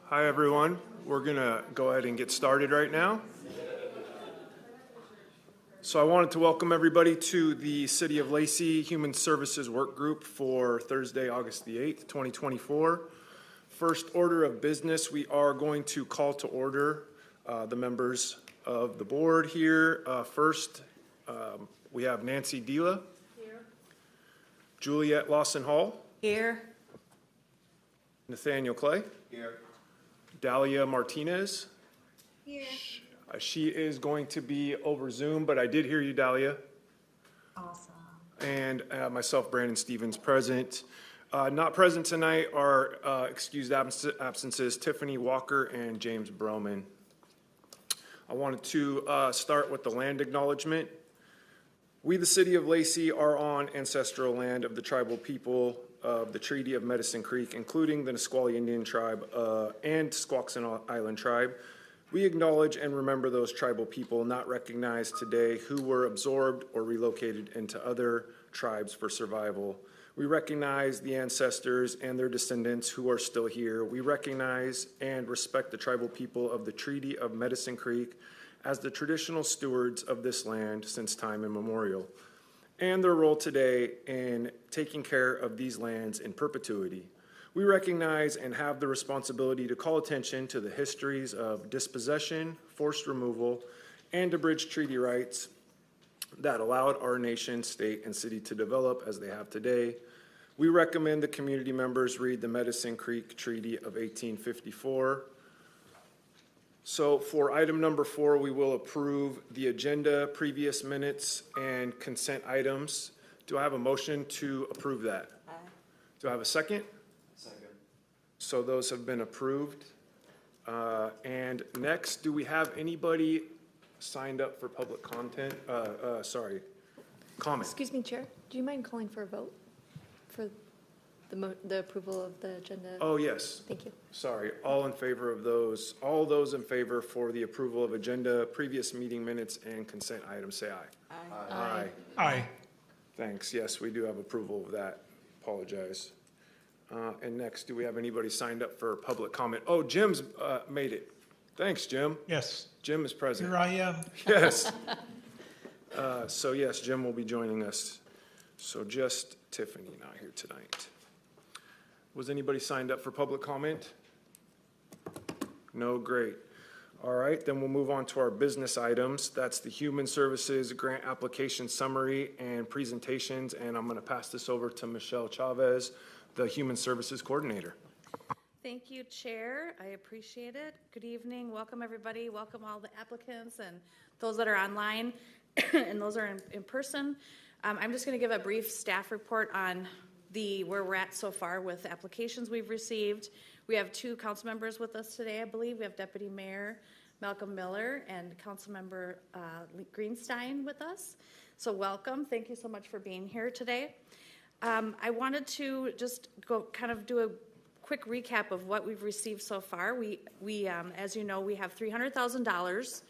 Hi, everyone. We're going to go ahead and get started right now. So I wanted to welcome everybody to the City of Lacey Human Services Workgroup for Thursday, August the 8th, 2024. First order of business, we are going to call to order the members of the board here. First, we have Nancy Dila. Here. Juliet Lawson-Hall. Here. Nathaniel Clay. Here. Dalia Martinez. Here. She is going to be over Zoom, but I did hear you, Dalia. Awesome. And myself, Brandon Stevens, present. Not present tonight are excused absences, Tiffany Walker and James Broman. I wanted to start with the land acknowledgement. We, the City of Lacey, are on ancestral land of the tribal people of the Treaty of Medicine Creek, including the Nisqually Indian Tribe and Squaxin Island Tribe. We acknowledge and remember those tribal people not recognized today who were absorbed or relocated into other tribes for survival. We recognize the ancestors and their descendants who are still here. We recognize and respect the tribal people of the Treaty of Medicine Creek as the traditional stewards of this land since time immemorial, and their role today in taking care of these lands in perpetuity. We recognize and have the responsibility to call attention to the histories of dispossession, forced removal, and abridged treaty rights that allowed our nation, state, and city to develop as they have today. We recommend the community members read the Medicine Creek Treaty of 1854. So for item number 4, we will approve the agenda, previous minutes, and consent items. Do I have a motion to approve that? Aye. Do I have a second? Second. So those have been approved. And next, do we have anybody signed up for public comment? Excuse me, Chair. Do you mind calling for a vote for the approval of the agenda? Oh, yes. Thank you. Sorry. All in favor of those, all those in favor for the approval of agenda, previous meeting minutes, and consent items, say aye. Aye. Aye. Aye. Thanks. Yes, we do have approval of that. Apologize. And next, do we have anybody signed up for public comment? Oh, Jim's made it. Thanks, Jim. Yes, Jim is present. here I am. Yes. So yes, Jim will be joining us. So just Tiffany not here tonight. Was anybody signed up for public comment? No, great. All right, then we'll move on to our business items. That's the Human Services Grant Application Summary and Presentations, and I'm going to pass this over to Michelle Chavez, the Human Services Coordinator. Thank you, Chair. I appreciate it. Good evening. Welcome, everybody. Welcome all the applicants and those that are online and those are in person. I'm just going to give a brief staff report on where we're at so far with the applications we've received. We have 2 council members with us today, I believe. We have Deputy Mayor Malcolm Miller and Council Member Greenstein with us. So welcome. Thank you so much for being here today. I wanted to just do a quick recap of what we've received so far. We as you know, we have $300,000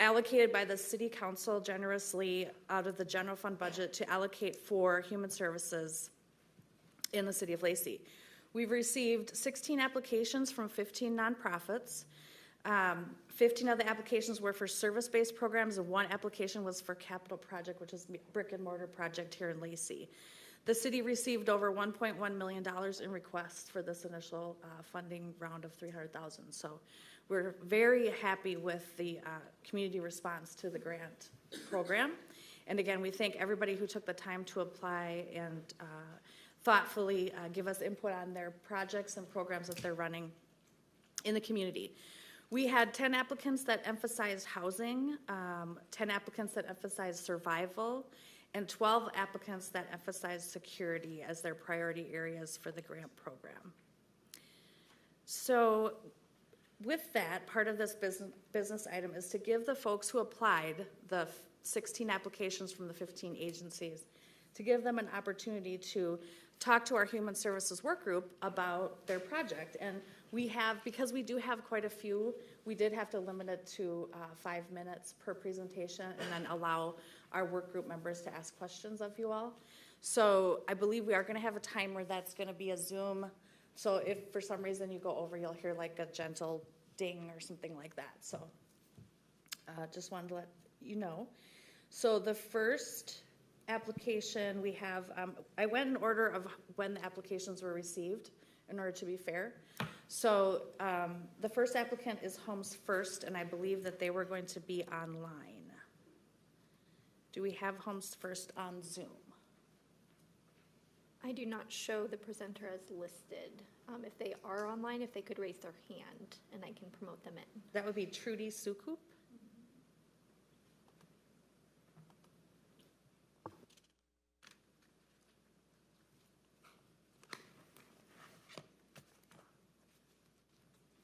allocated by the City Council generously out of the general fund budget to allocate for human services in the City of Lacey. We've received 16 applications from 15 nonprofits. 15 of the applications were for service-based programs, and 1 application was for capital project, which is brick and mortar project here in Lacey. The city received over $1.1 million in requests for this initial funding round of $300,000. So we're very happy with the community response to the grant program. And again, we thank everybody who took the time to apply and thoughtfully give us input on their projects and programs that they're running in the community. We had 10 applicants that emphasized housing, 10 applicants that emphasized survival, and 12 applicants that emphasized security as their priority areas for the grant program. So with that, part of this business item is to give the folks who applied, the 16 applications from the 15 agencies, to give them an opportunity to talk to our Human Services Work Group about their project. And we have, because we do have quite a few, we did have to limit it to 5 minutes per presentation and then allow our work group members to ask questions of you all. So I believe we are going to have a time where that's going to be a Zoom So if for some reason you go over, you'll hear like a gentle ding or something like that. So just wanted to let you know. So the first application we have, I went in order of when the applications were received in order to be fair. So the first applicant is Homes First, and I believe that they were going to be online. Do we have Homes First on Zoom? I do not show the presenter as listed. If they are online, if they could raise their hand, and I can promote them in. That would be Trudy Sukup.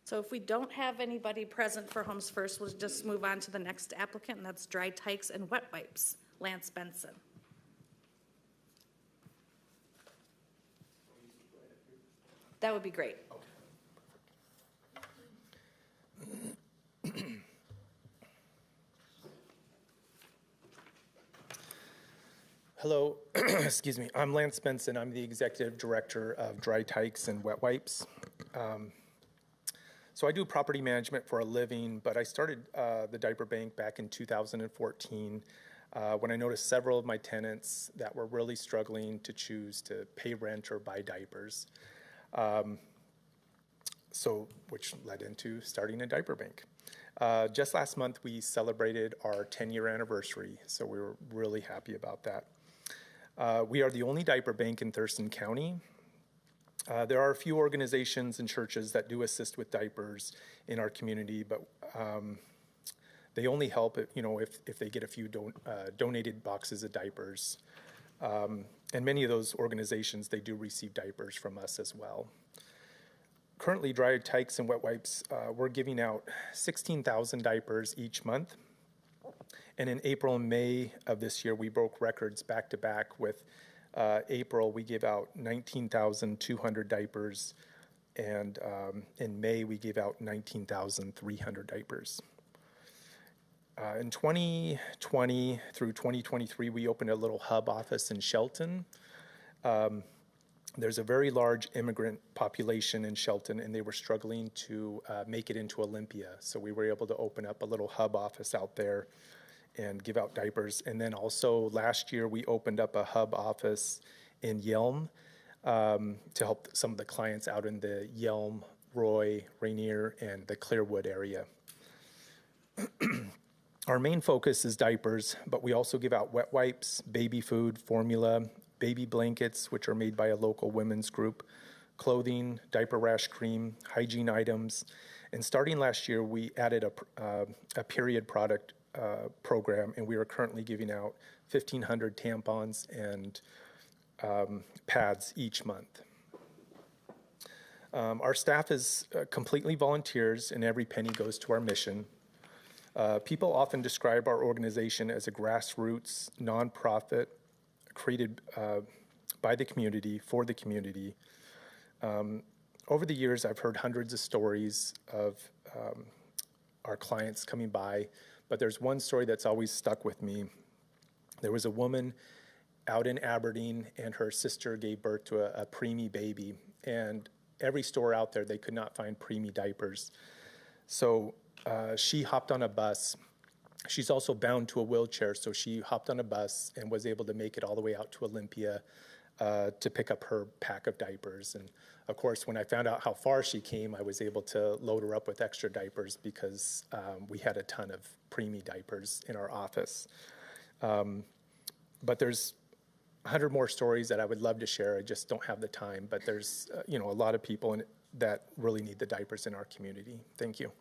So if we don't have anybody present for Homes First, we'll just move on to the next applicant, and that's Dry Tykes and Wet Wipes, Lance Benson. That would be great. Hello, excuse me. I'm Lance Benson. I'm the Executive Director of Dry Tykes and Wet Wipes. So I do property management for a living, but I started the diaper bank back in 2014 when I noticed several of my tenants that were really struggling to choose to pay rent or buy diapers. Which led into starting a diaper bank. Just last month, we celebrated our 10-year anniversary, so we were really happy about that. We are the only diaper bank in Thurston County. There are a few organizations and churches that do assist with diapers in our community, but they only help if they get a few donated boxes of diapers. And many of those organizations, they do receive diapers from us as well. Currently, Dry Tykes and Wet Wipes, we're giving out 16,000 diapers each month. And in April and May of this year, we broke records back to back with April, we gave out 19,200 diapers. And in May, we gave out 19,300 diapers. In 2020 through 2023, we opened a little hub office in Shelton. There's a very large immigrant population in Shelton, and they were struggling to make it into Olympia. So we were able to open up a little hub office out there and give out diapers. And then also last year, we opened up a hub office in Yelm to help some of the clients out in the Yelm, Roy, Rainier, and the Clearwood area. Our main focus is diapers, but we also give out wet wipes, baby food, formula, baby blankets, which are made by a local women's group, clothing, diaper rash cream, hygiene items. And starting last year, we added a period product program, and we are currently giving out 1,500 tampons and pads each month. Our staff is completely volunteers, and every penny goes to our mission. People often describe our organization as a grassroots nonprofit created by the community, for the community. Over the years, I've heard hundreds of stories of our clients coming by, but there's one story that's always stuck with me. There was a woman out in Aberdeen, and her sister gave birth to a preemie baby, and every store out there, they could not find preemie diapers. So she hopped on a bus. She's also bound to a wheelchair, so she hopped on a bus and was able to make it all the way out to Olympia to pick up her pack of diapers. And of course, when I found out how far she came, I was able to load her up with extra diapers because we had a ton of preemie diapers in our office. But there's 100 more stories that I would love to share. I just don't have the time. But there's a lot of people that really need the diapers in our community. Thank you.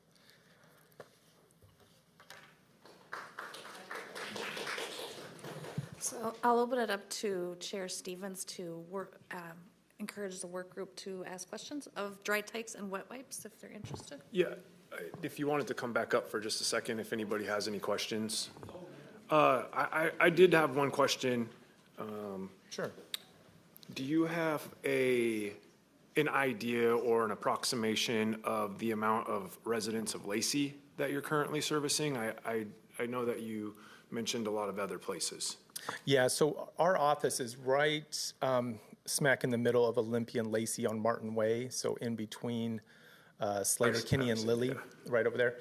So I'll open it up to Chair Stevens to encourage the work group to ask questions of Dry Tykes and Wet Wipes if they're interested. Yeah, if you wanted to come back up for just a second, if anybody has any questions. I did have one question. Sure. Do you have an idea or an approximation of the amount of residents of Lacey that you're currently servicing? I know that you mentioned a lot of other places. Yeah, so our office is right smack in the middle of Olympia and Lacey on Martin Way, so in between Slater, Kinney, and Lilly, right over there.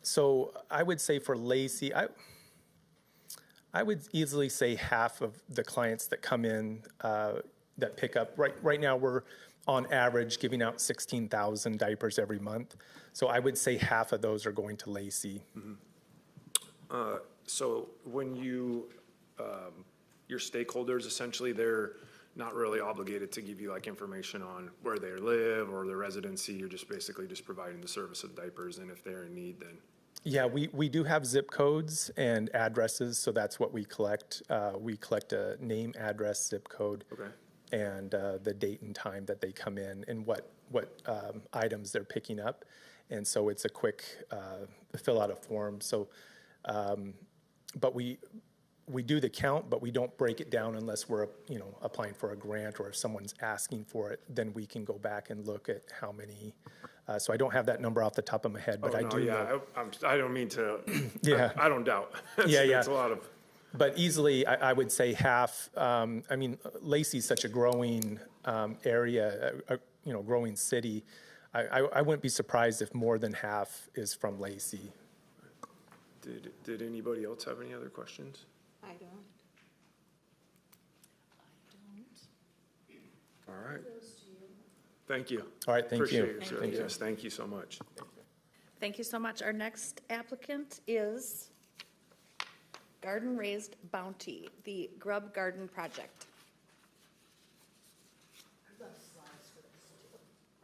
So I would say for Lacey, I would easily say half of the clients that come in that pick up. Right now, we're on average giving out 16,000 diapers every month. So I would say half of those are going to Lacey. So when you, your stakeholders, essentially, they're not really obligated to give you like information on where they live or their residency. You're just basically just providing the service of diapers, and if they're in need, then. Yeah, we do have zip codes and addresses, so that's what we collect. We collect a name, address, zip code, Okay. and the date and time that they come in and what items they're picking up. And so it's a quick fill out a form. So, but we do the count, but we don't break it down unless we're applying for a grant, or if someone's asking for it, then we can go back and look at how many. So I don't have that number off the top of my head, but I do know. I don't mean to. Yeah. I don't doubt. Yeah. It's a lot of. But easily, I would say half. I mean, Lacey's such a growing area, growing city. I wouldn't be surprised if more than half is from Lacey. Did anybody else have any other questions? I don't. All right. Thank you. All right, thank you. Appreciate it, sir. Thank you. Yes, thank you so much. Thank you so much. Our next applicant is Garden Raised Bounty, the Grub Garden Project.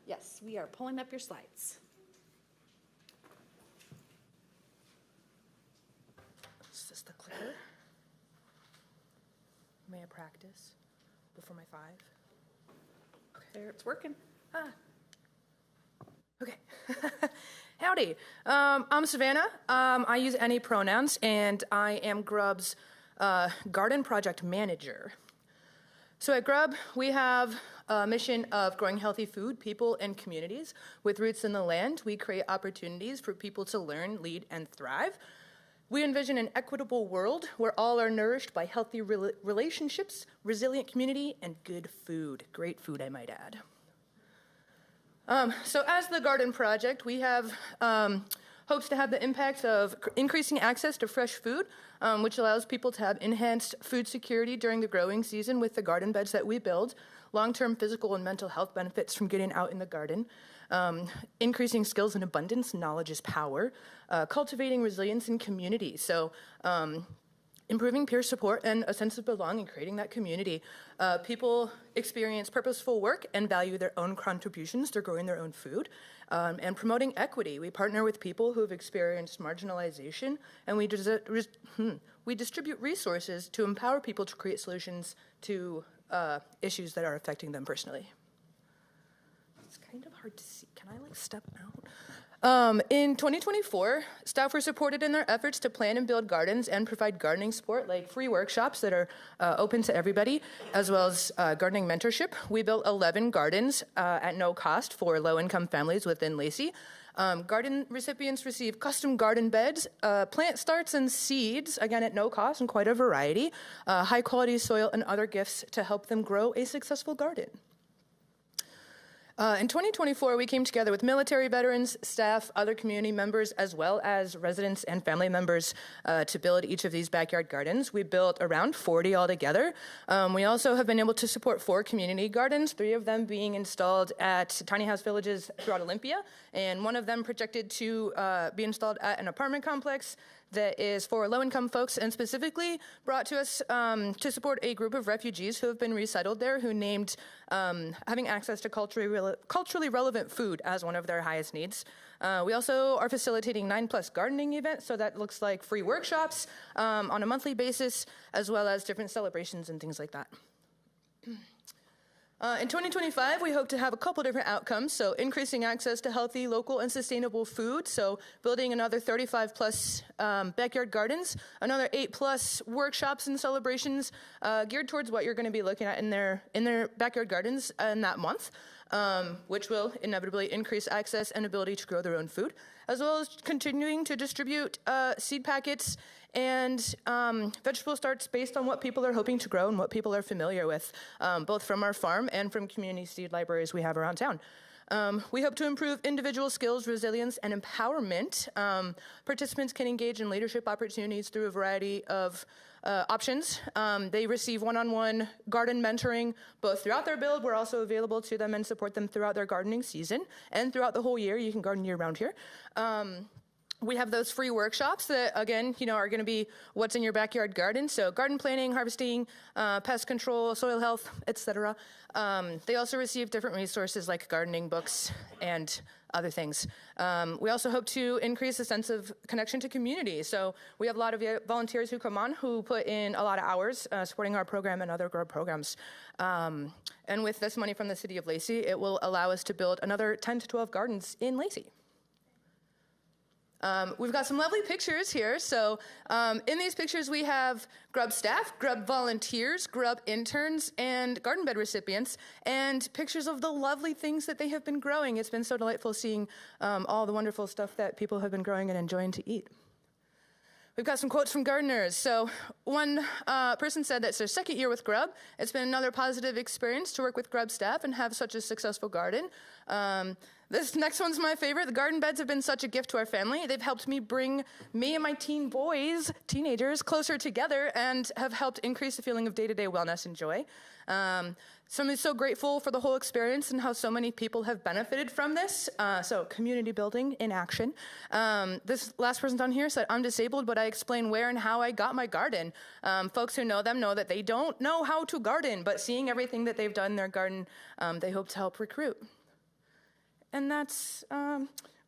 Yes, we are pulling up your slides. Is this the clicker? May I practice before my 5? There, it's working. Okay. Howdy. I'm Savannah. I use any pronouns, and I am Grub's garden project manager. So at Grub, we have a mission of growing healthy food, people, and communities. With roots in the land, we create opportunities for people to learn, lead, and thrive. We envision an equitable world where all are nourished by healthy relationships, resilient community, and good food. Great food, I might add. So as the Garden Project, we have hopes to have the impacts of increasing access to fresh food, which allows people to have enhanced food security during the growing season with the garden beds that we build, long-term physical and mental health benefits from getting out in the garden, increasing skills and abundance, knowledge is power, cultivating resilience in community. So improving peer support and a sense of belonging, creating that community. People experience purposeful work and value their own contributions to growing their own food. And promoting equity. We partner with people who have experienced marginalization, and we distribute resources to empower people to create solutions to issues that are affecting them personally. It's kind of hard to see. Can I step out? In 2024, staff were supported in their efforts to plan and build gardens and provide gardening support, like free workshops that are open to everybody, as well as gardening mentorship. We built 11 gardens at no cost for low-income families within Lacey. Garden recipients receive custom garden beds, plant starts and seeds, again at no cost and quite a variety, high-quality soil and other gifts to help them grow a successful garden. In 2024, we came together with military veterans, staff, other community members, as well as residents and family members to build each of these backyard gardens. We built around 40 altogether. We also have been able to support 4 community gardens, 3 of them being installed at tiny house villages throughout Olympia, and 1 of them projected to be installed at an apartment complex that is for low-income folks, and specifically brought to us to support a group of refugees who have been resettled there, who named having access to culturally relevant food as one of their highest needs. We also are facilitating 9+ gardening events, so that looks like free workshops on a monthly basis, as well as different celebrations and things like that. In 2025, we hope to have a couple different outcomes. So increasing access to healthy, local, and sustainable food. So building another 35+ backyard gardens, another 8+ workshops and celebrations geared towards what you're going to be looking at in their backyard gardens in that month. which will inevitably increase access and ability to grow their own food, as well as continuing to distribute seed packets and vegetable starts based on what people are hoping to grow and what people are familiar with, both from our farm and from community seed libraries we have around town. We hope to improve individual skills, resilience, and empowerment. Participants can engage in leadership opportunities through a variety of options. They receive one-on-one garden mentoring both throughout their build. We're also available to them and support them throughout their gardening season and throughout the whole year. You can garden year-round here. We have those free workshops that, again, are going to be what's in your backyard garden. So garden planning, harvesting, pest control, soil health, etc. They also receive different resources like gardening books and other things. We also hope to increase a sense of connection to community. So we have a lot of volunteers who come on who put in a lot of hours supporting our program and other grow programs. And with this money from the City of Lacey, it will allow us to build another 10 to 12 gardens in Lacey. We've got some lovely pictures here. So in these pictures, we have Grub staff, Grub volunteers, Grub interns, and garden bed recipients, and pictures of the lovely things that they have been growing. It's been so delightful seeing all the wonderful stuff that people have been growing and enjoying to eat. We've got some quotes from gardeners. So one person said that it's their second year with Grub. It's been another positive experience to work with Grub staff and have such a successful garden. This next one's my favorite. The garden beds have been such a gift to our family. They've helped me bring me and my teenagers, closer together and have helped increase the feeling of day-to-day wellness and joy. So I'm so grateful for the whole experience and how so many people have benefited from this. So community building in action. This last person down here said, I'm disabled, but I explain where and how I got my garden. Folks who know them know that they don't know how to garden, but seeing everything that they've done in their garden, they hope to help recruit. And that's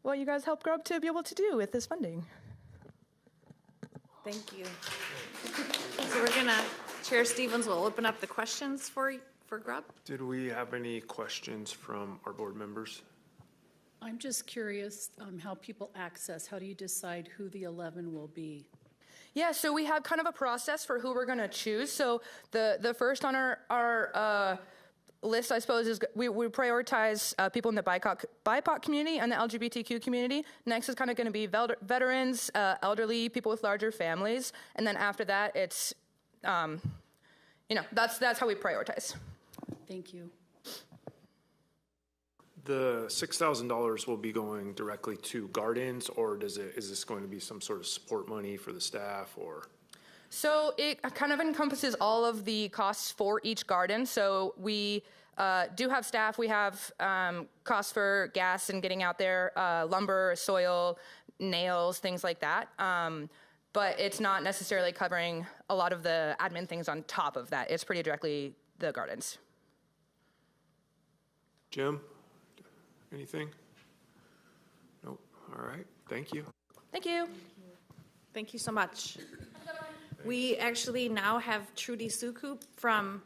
what you guys help Grub to be able to do with this funding. Thank you. So we're gonna, Chair Stevens will open up the questions for Grub. Did we have any questions from our board members? I'm just curious how people access. How do you decide who the 11 will be? Yeah, so we have kind of a process for who we're going to choose. So the first on our list, I suppose, is we prioritize people in the BIPOC community and the LGBTQ community. Next is kind of going to be veterans, elderly, people with larger families, and then after that, it's that's how we prioritize. Thank you. The $6,000 will be going directly to gardens, or is this going to be some sort of support money for the staff, or? So it kind of encompasses all of the costs for each garden. So we do have staff. We have costs for gas and getting out there, lumber, soil, nails, things like that. But it's not necessarily covering a lot of the admin things on top of that. It's pretty directly the gardens. Jim, anything? Nope. All right. Thank you. Thank you. Thank you so much. We actually now have Trudy Sukup from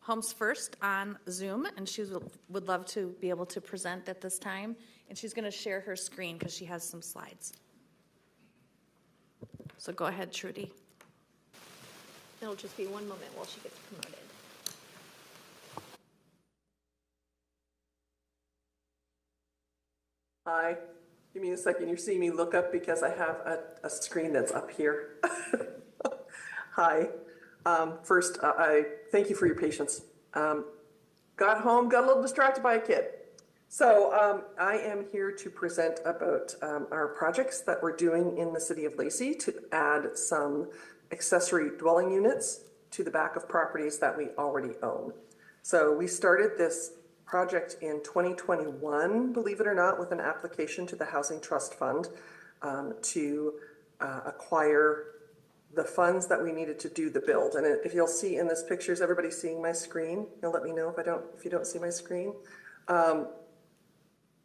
Homes First on Zoom, and she would love to be able to present at this time. And she's going to share her screen because she has some slides. So go ahead, Trudy. It'll just be one moment while she gets promoted. Hi, give me a second. You're seeing me look up because I have a screen that's up here. Hi. First, I thank you for your patience. Got home, got a little distracted by a kid. So I am here to present about our projects that we're doing in the city of Lacey to add some accessory dwelling units to the back of properties that we already own. So we started this project in 2021, believe it or not, with an application to the Housing Trust Fund to acquire the funds that we needed to do the build. And if you'll see in this picture, is everybody seeing my screen? You'll let me know if you don't see my screen.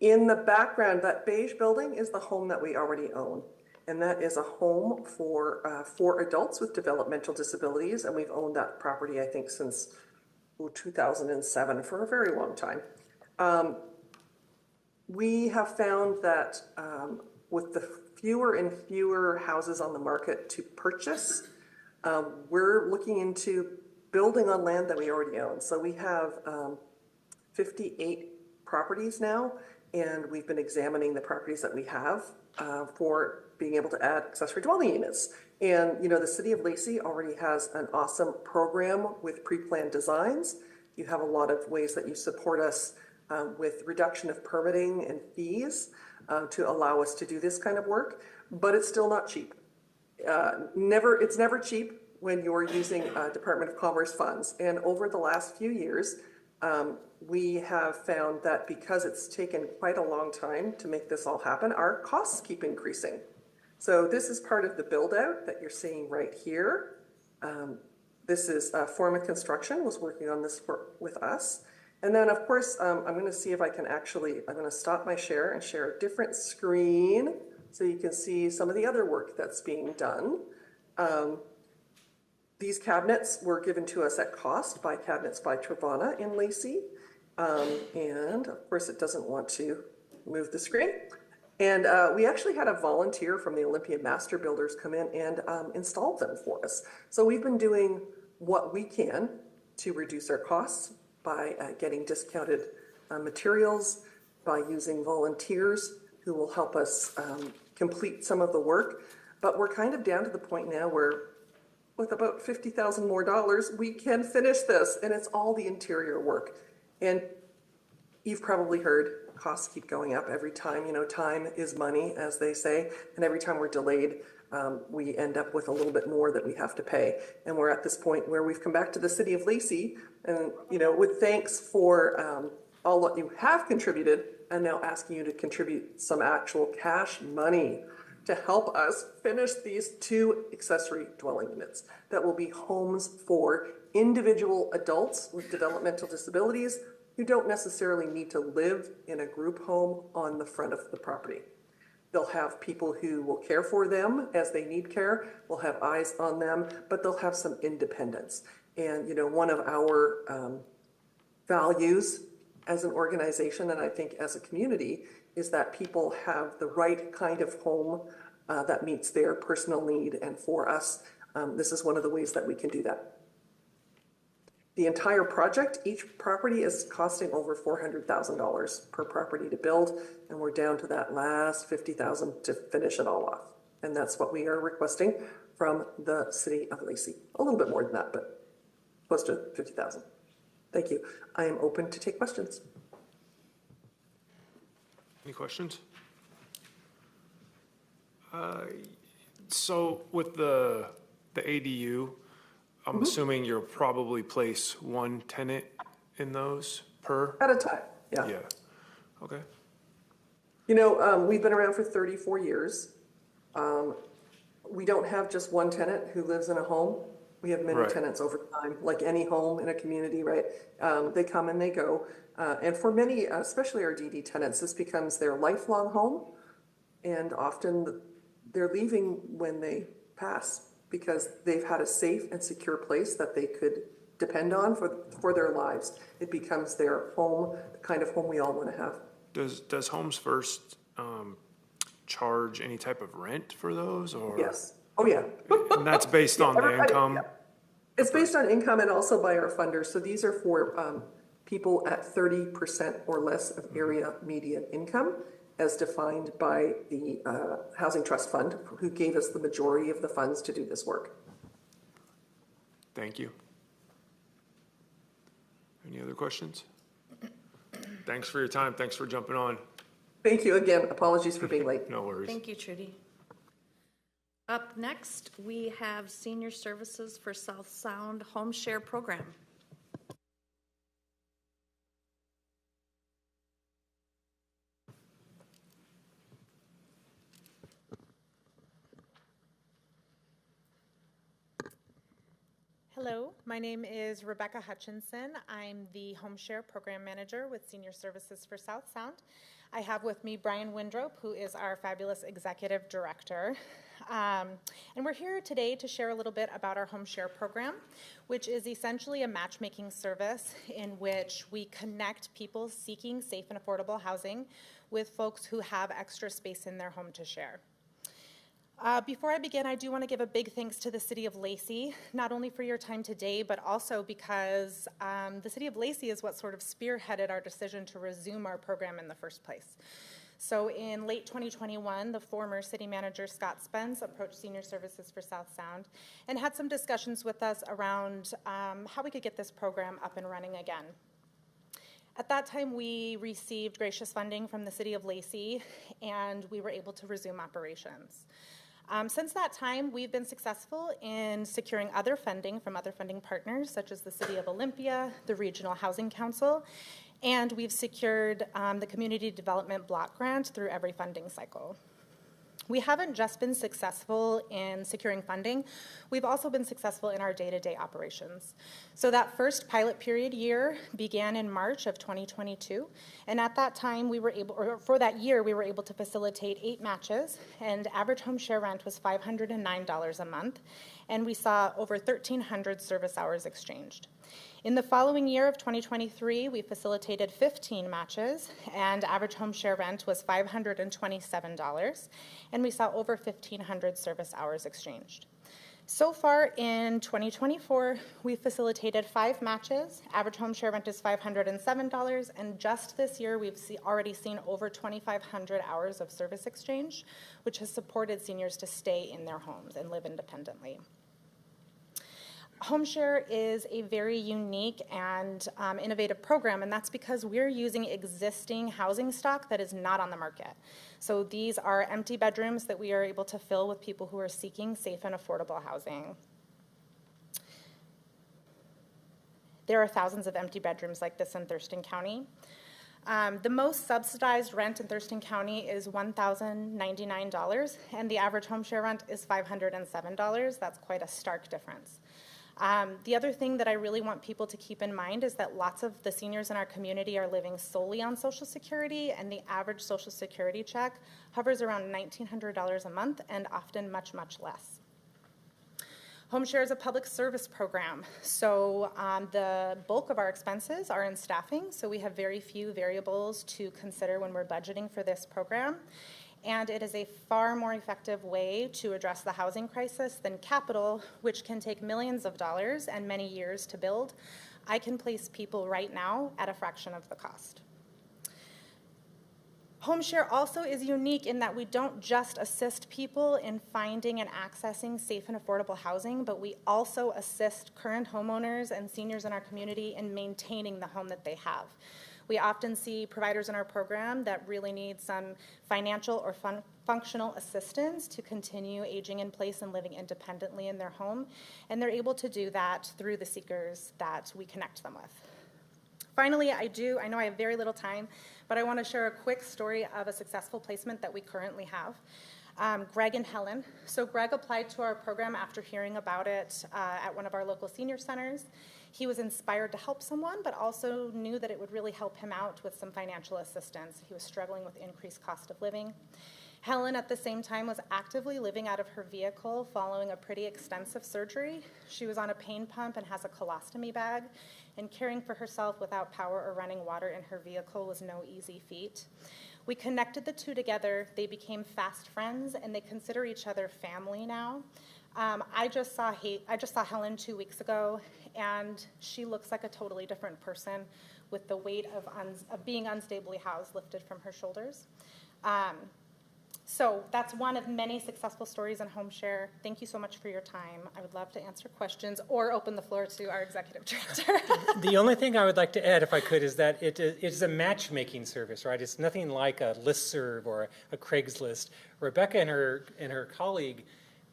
In the background, that beige building is the home that we already own. And that is a home for adults with developmental disabilities. And we've owned that property, I think, since 2007, for a very long time. We have found that with the fewer and fewer houses on the market to purchase, we're looking into building on land that we already own. So we have 58 properties now, and we've been examining the properties that we have for being able to add accessory dwelling units. And, you know, the city of Lacey already has an awesome program with pre-planned designs. You have a lot of ways that you support us with reduction of permitting and fees to allow us to do this kind of work, but it's still not cheap. It's never cheap when you're using Department of Commerce funds. And over the last few years, we have found that because it's taken quite a long time to make this all happen, our costs keep increasing. So this is part of the build out that you're seeing right here. This is Forma Construction was working on this with us. And then of course, I'm gonna see if I can I'm gonna stop my share and share a different screen so you can see some of the other work that's being done. These cabinets were given to us at cost by Cabinets by Travana in Lacey. And of course it doesn't want to move the screen. And we actually had a volunteer from the Olympia Master Builders come in and install them for us. So we've been doing what we can to reduce our costs by getting discounted materials, by using volunteers who will help us complete some of the work. But we're kind of down to the point now where with about $50,000 more, we can finish this, and it's all the interior work. And you've probably heard costs keep going up every time. You know, time is money, as they say, and every time we're delayed, we end up with a little bit more that we have to pay. And we're at this point where we've come back to the city of Lacey, and you know, with thanks for all what you have contributed, and now asking you to contribute some actual cash money to help us finish these 2 accessory dwelling units that will be homes for individual adults with developmental disabilities who don't necessarily need to live in a group home on the front of the property. They'll have people who will care for them as they need care, will have eyes on them, but they'll have some independence. And, you know, one of our values as an organization, and I think as a community, is that people have the right kind of home that meets their personal need. And for us, this is one of the ways that we can do that. The entire project, each property is costing over $400,000 per property to build, and we're down to that last $50,000 to finish it all off. And that's what we are requesting from the city of Lacey. A little bit more than that, but close to $50,000. Thank you. I am open to take questions. Any questions? So with the ADU, I'm assuming you'll probably place 1 tenant in those per? At a time, yeah. Yeah, okay. You know, we've been around for 34 years. We don't have just 1 tenant who lives in a home. We have many Right. tenants over time, like any home in a community, right? They come and they go. And for many, especially our DD tenants, this becomes their lifelong home. And often they're leaving when they pass because they've had a safe and secure place that they could depend on for their lives. It becomes their home, the kind of home we all want to have. Does Homes First charge any type of rent for those, or? Yes. Oh, yeah. And that's based on the Everybody- income? yeah. It's based on income and also by our funders. So these are for people at 30% or less of area median income, as defined by the Housing Trust Fund, who gave us the majority of the funds to do this work. Thank you. Any other questions? Thanks for your time. Thanks for jumping on. Thank you again. Apologies for being late. No worries. Thank you, Trudy. Up next, we have Senior Services for South Sound Home Share Program. Hello, my name is Rebecca Hutchinson. I'm the Home Share Program Manager with Senior Services for South Sound. I have with me Brian Windrop, who is our fabulous Executive Director. And we're here today to share a little bit about our Home Share Program, which is essentially a matchmaking service in which we connect people seeking safe and affordable housing with folks who have extra space in their home to share. Before I begin, I do want to give a big thanks to the City of Lacey, not only for your time today, but also because the City of Lacey is what sort of spearheaded our decision to resume our program in the first place. So in late 2021, the former city manager, Scott Spence, approached Senior Services for South Sound and had some discussions with us around how we could get this program up and running again. At that time, we received gracious funding from the City of Lacey, and we were able to resume operations. Since that time, we've been successful in securing other funding from other funding partners, such as the City of Olympia, the Regional Housing Council, and we've secured the Community Development Block Grant through every funding cycle. We haven't just been successful in securing funding, we've also been successful in our day-to-day operations. So that first pilot period year began in March of 2022, and at that time for that year, we were able to facilitate 8 matches, and average home share rent was $509 a month, and we saw over 1,300 service hours exchanged. In the following year of 2023, we facilitated 15 matches, and average home share rent was $527, and we saw over 1,500 service hours exchanged. So far in 2024, we facilitated 5 matches. Average home share rent is $507, and just this year, we've already seen over 2,500 hours of service exchange, which has supported seniors to stay in their homes and live independently. HomeShare is a very unique and innovative program, and that's because we're using existing housing stock that is not on the market. So these are empty bedrooms that we are able to fill with people who are seeking safe and affordable housing. There are thousands of empty bedrooms like this in Thurston County. The most subsidized rent in Thurston County is $1,099, and the average home share rent is $507. That's quite a stark difference. The other thing that I really want people to keep in mind is that lots of the seniors in our community are living solely on Social Security, and the average Social Security check hovers around $1,900 a month and often much, much less. HomeShare is a public service program, so the bulk of our expenses are in staffing, so we have very few variables to consider when we're budgeting for this program. And it is a far more effective way to address the housing crisis than capital, which can take millions of dollars and many years to build. I can place people right now at a fraction of the cost. HomeShare also is unique in that we don't just assist people in finding and accessing safe and affordable housing, but we also assist current homeowners and seniors in our community in maintaining the home that they have. We often see providers in our program that really need some financial or functional assistance to continue aging in place and living independently in their home, and they're able to do that through the seekers that we connect them with. Finally, I know I have very little time, but I want to share a quick story of a successful placement that we currently have. Greg and Helen. So Greg applied to our program after hearing about it at one of our local senior centers. He was inspired to help someone, but also knew that it would really help him out with some financial assistance. He was struggling with increased cost of living. Helen, at the same time, was actively living out of her vehicle following a pretty extensive surgery. She was on a pain pump and has a colostomy bag, and caring for herself without power or running water in her vehicle was no easy feat. We connected the two together. They became fast friends, and they consider each other family now. I just saw Helen 2 weeks ago, and she looks like a totally different person with the weight of being unstably housed lifted from her shoulders. So that's one of many successful stories in HomeShare. Thank you so much for your time. I would love to answer questions or open the floor to our executive director. The only thing I would like to add, if I could, is that it is a matchmaking service, right? It's nothing like a listserv or a Craigslist. Rebecca and her colleague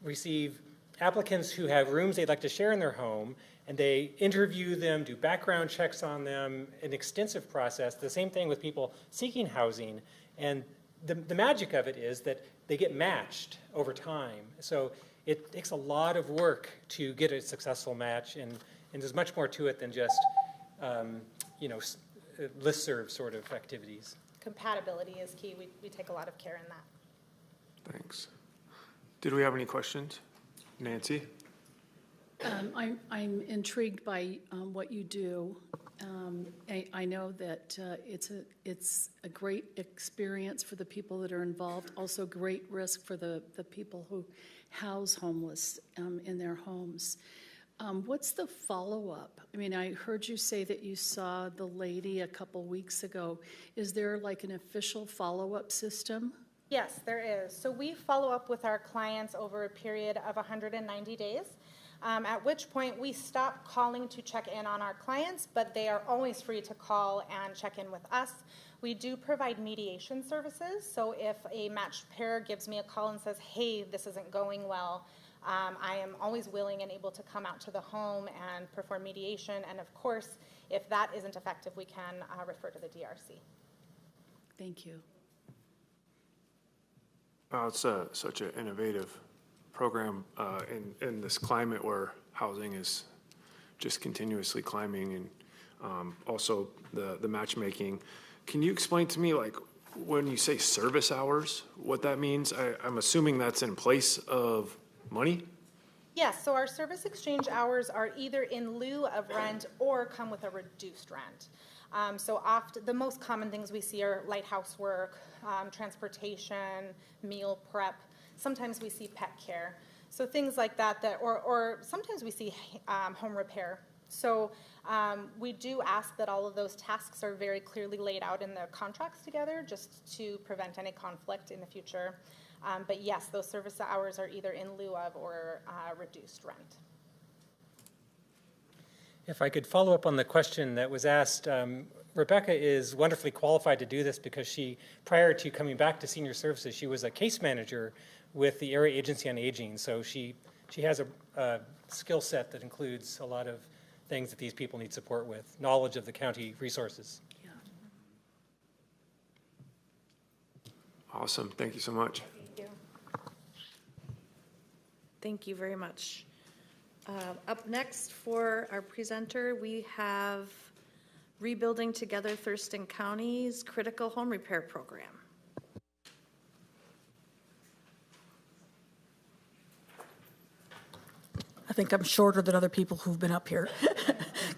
receive applicants who have rooms they'd like to share in their home, and they interview them, do background checks on them, an extensive process. The same thing with people seeking housing. And the magic of it is that they get matched over time. So it takes a lot of work to get a successful match, and there's much more to it than just listserv sort of activities. Compatibility is key. We take a lot of care in that. Thanks. Did we have any questions? Nancy? I'm intrigued by what you do. I know that it's a great experience for the people that are involved, also great risk for the people who house homeless in their homes. What's the follow-up? I mean, I heard you say that you saw the lady a couple weeks ago. Is there like an official follow-up system? Yes, there is. So we follow up with our clients over a period of 190 days, at which point we stop calling to check in on our clients, but they are always free to call and check in with us. We do provide mediation services, so if a matched pair gives me a call and says, hey, this isn't going well, I am always willing and able to come out to the home and perform mediation, and of course, if that isn't effective, we can refer to the DRC. Thank you. It's such an innovative program in this climate where housing is just continuously climbing, and also the matchmaking. Can you explain to me, like, when you say service hours, what that means? I'm assuming that's in place of money? Yes, so our service exchange hours are either in lieu of rent or come with a reduced rent. So often, the most common things we see are light housework, transportation, meal prep. Sometimes we see pet care. So things like that, or sometimes we see home repair. So we do ask that all of those tasks are very clearly laid out in the contracts together, just to prevent any conflict in the future. But yes, those service hours are either in lieu of or reduced rent. If I could follow up on the question that was asked, Rebecca is wonderfully qualified to do this because she, prior to coming back to senior services, she was a case manager with the Area Agency on Aging. So she has a skill set that includes a lot of things that these people need support with, knowledge of the county resources. Yeah. Awesome. Thank you so much. Thank you. Thank you very much. Up next for our presenter, we have Rebuilding Together Thurston County's Critical Home Repair Program. I think I'm shorter than other people who've been up here.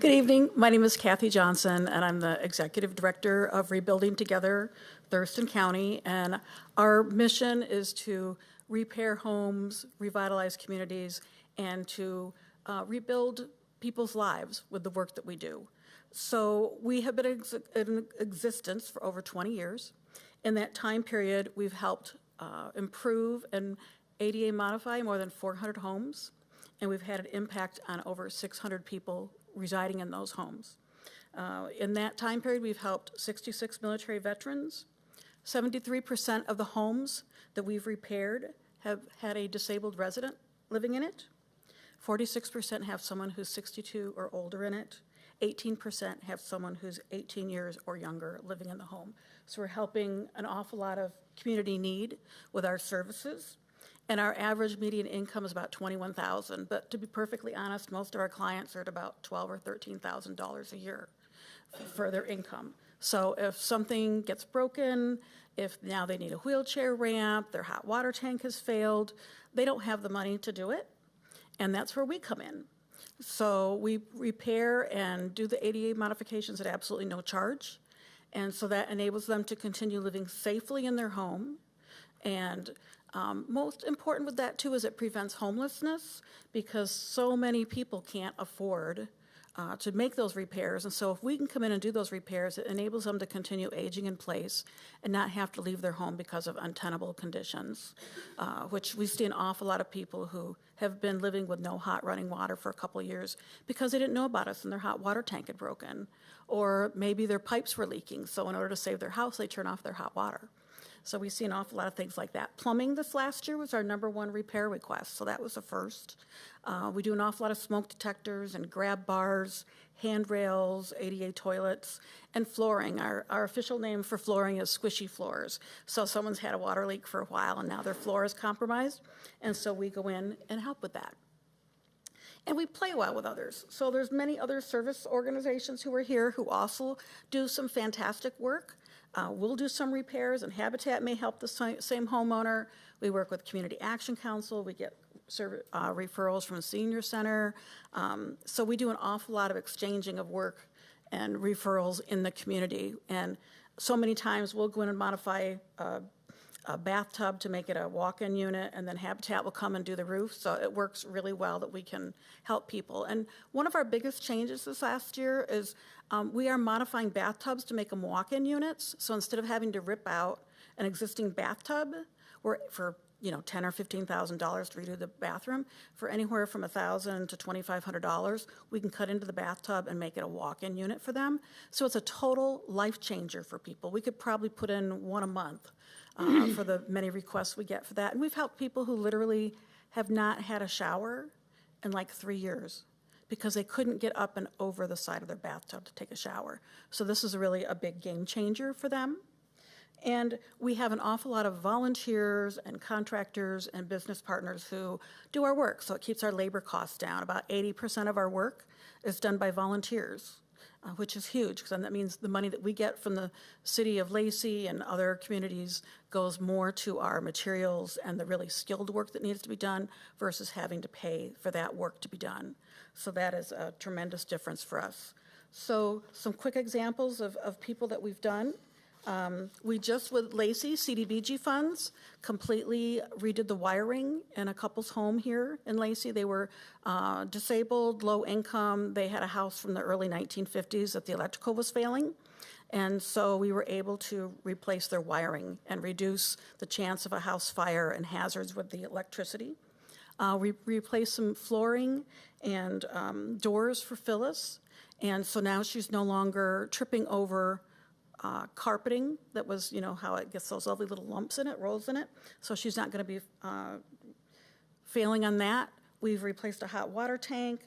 Good evening. My name is Kathy Johnson, and I'm the Executive Director of Rebuilding Together Thurston County. And our mission is to repair homes, revitalize communities, and to rebuild people's lives with the work that we do. So we have been in existence for over 20 years. In that time period, we've helped improve and ADA modify more than 400 homes, and we've had an impact on over 600 people residing in those homes. In that time period, we've helped 66 military veterans. 73% of the homes that we've repaired have had a disabled resident living in it. 46% have someone who's 62 or older in it. 18% have someone who's 18 years or younger living in the home. So we're helping an awful lot of community need with our services. And our average median income is about $21,000. But to be perfectly honest, most of our clients are at about $12,000 or $13,000 a year for their income. So if something gets broken, if now they need a wheelchair ramp, their hot water tank has failed, they don't have the money to do it. And that's where we come in. So we repair and do the ADA modifications at absolutely no charge. And so that enables them to continue living safely in their home. And most important with that, too, is it prevents homelessness because so many people can't afford to make those repairs. And so if we can come in and do those repairs, it enables them to continue aging in place and not have to leave their home because of untenable conditions, which we see an awful lot of people who have been living with no hot running water for a couple of years because they didn't know about us and their hot water tank had broken. Or maybe their pipes were leaking, so in order to save their house, they turn off their hot water. So we see an awful lot of things like that. Plumbing this last year was our #1 repair request, so that was a first. We do an awful lot of smoke detectors and grab bars, handrails, ADA toilets, and flooring. Our official name for flooring is squishy floors. So someone's had a water leak for a while and now their floor is compromised, and so we go in and help with that. And we play well with others. So there's many other service organizations who are here who also do some fantastic work. We'll do some repairs, and Habitat may help the same homeowner. We work with Community Action Council. We get referrals from a senior center. So we do an awful lot of exchanging of work and referrals in the community. And so many times we'll go in and modify a bathtub to make it a walk-in unit, and then Habitat will come and do the roof. So it works really well that we can help people. And one of our biggest changes this last year is we are modifying bathtubs to make them walk-in units. So instead of having to rip out an existing bathtub, we're for $10,000 or $15,000 to redo the bathroom, for anywhere from $1,000 to $2,500, we can cut into the bathtub and make it a walk-in unit for them. So it's a total life changer for people. We could probably put in one a month for the many requests we get for that. And we've helped people who literally have not had a shower in like 3 years because they couldn't get up and over the side of their bathtub to take a shower. So this is really a big game changer for them. And we have an awful lot of volunteers and contractors and business partners who do our work, so it keeps our labor costs down. About 80% of our work is done by volunteers, which is huge, because then that means the money that we get from the city of Lacey and other communities goes more to our materials and the really skilled work that needs to be done versus having to pay for that work to be done. So that is a tremendous difference for us. So some quick examples of people that we've done. We just, with Lacey, CDBG funds, completely redid the wiring in a couple's home here in Lacey. They were disabled, low income. They had a house from the early 1950s that the electrical was failing. And so we were able to replace their wiring and reduce the chance of a house fire and hazards with the electricity. We replaced some flooring and doors for Phyllis. And so now she's no longer tripping over carpeting that was, how it gets those lovely little lumps in it, rolls in it. So she's not going to be failing on that. We've replaced a hot water tank.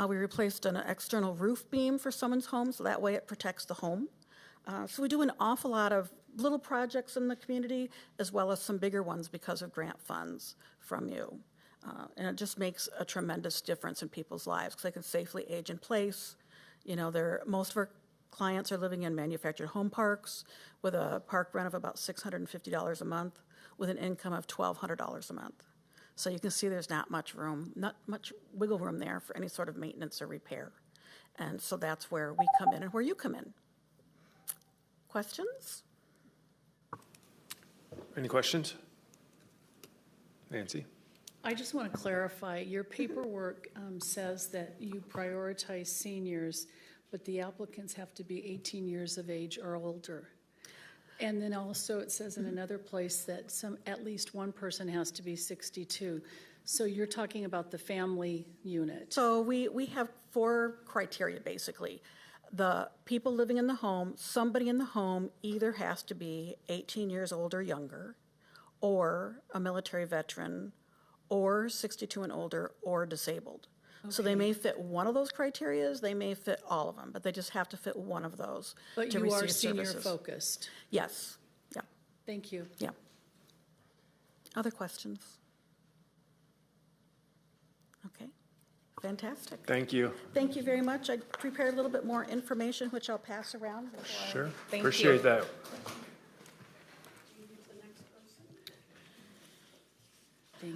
We replaced an external roof beam for someone's home, so that way it protects the home. So we do an awful lot of little projects in the community, as well as some bigger ones because of grant funds from you. And it just makes a tremendous difference in people's lives because they can safely age in place. Most of our clients are living in manufactured home parks with a park rent of about $650 a month with an income of $1,200 a month. So you can see there's not much wiggle room there for any sort of maintenance or repair. And so that's where we come in and where you come in. Questions? Any questions? Nancy? I just want to clarify, your paperwork says that you prioritize seniors, but the applicants have to be 18 years of age or older. And then also it says in another place that at least one person has to be 62. So you're talking about the family unit. So we have 4 criteria, basically. The people living in the home, somebody in the home either has to be 18 years old or younger, or a military veteran, or 62 and older, or disabled. Okay. So they may fit one of those criteria, they may fit all of them, but they just have to fit one of those to receive services. But you are senior focused? Yes, yeah. Thank you. Yeah. Other questions? Okay, fantastic. Thank you. Thank you very much. I prepared a little bit more information, which I'll pass around. Sure, Thank appreciate you. that.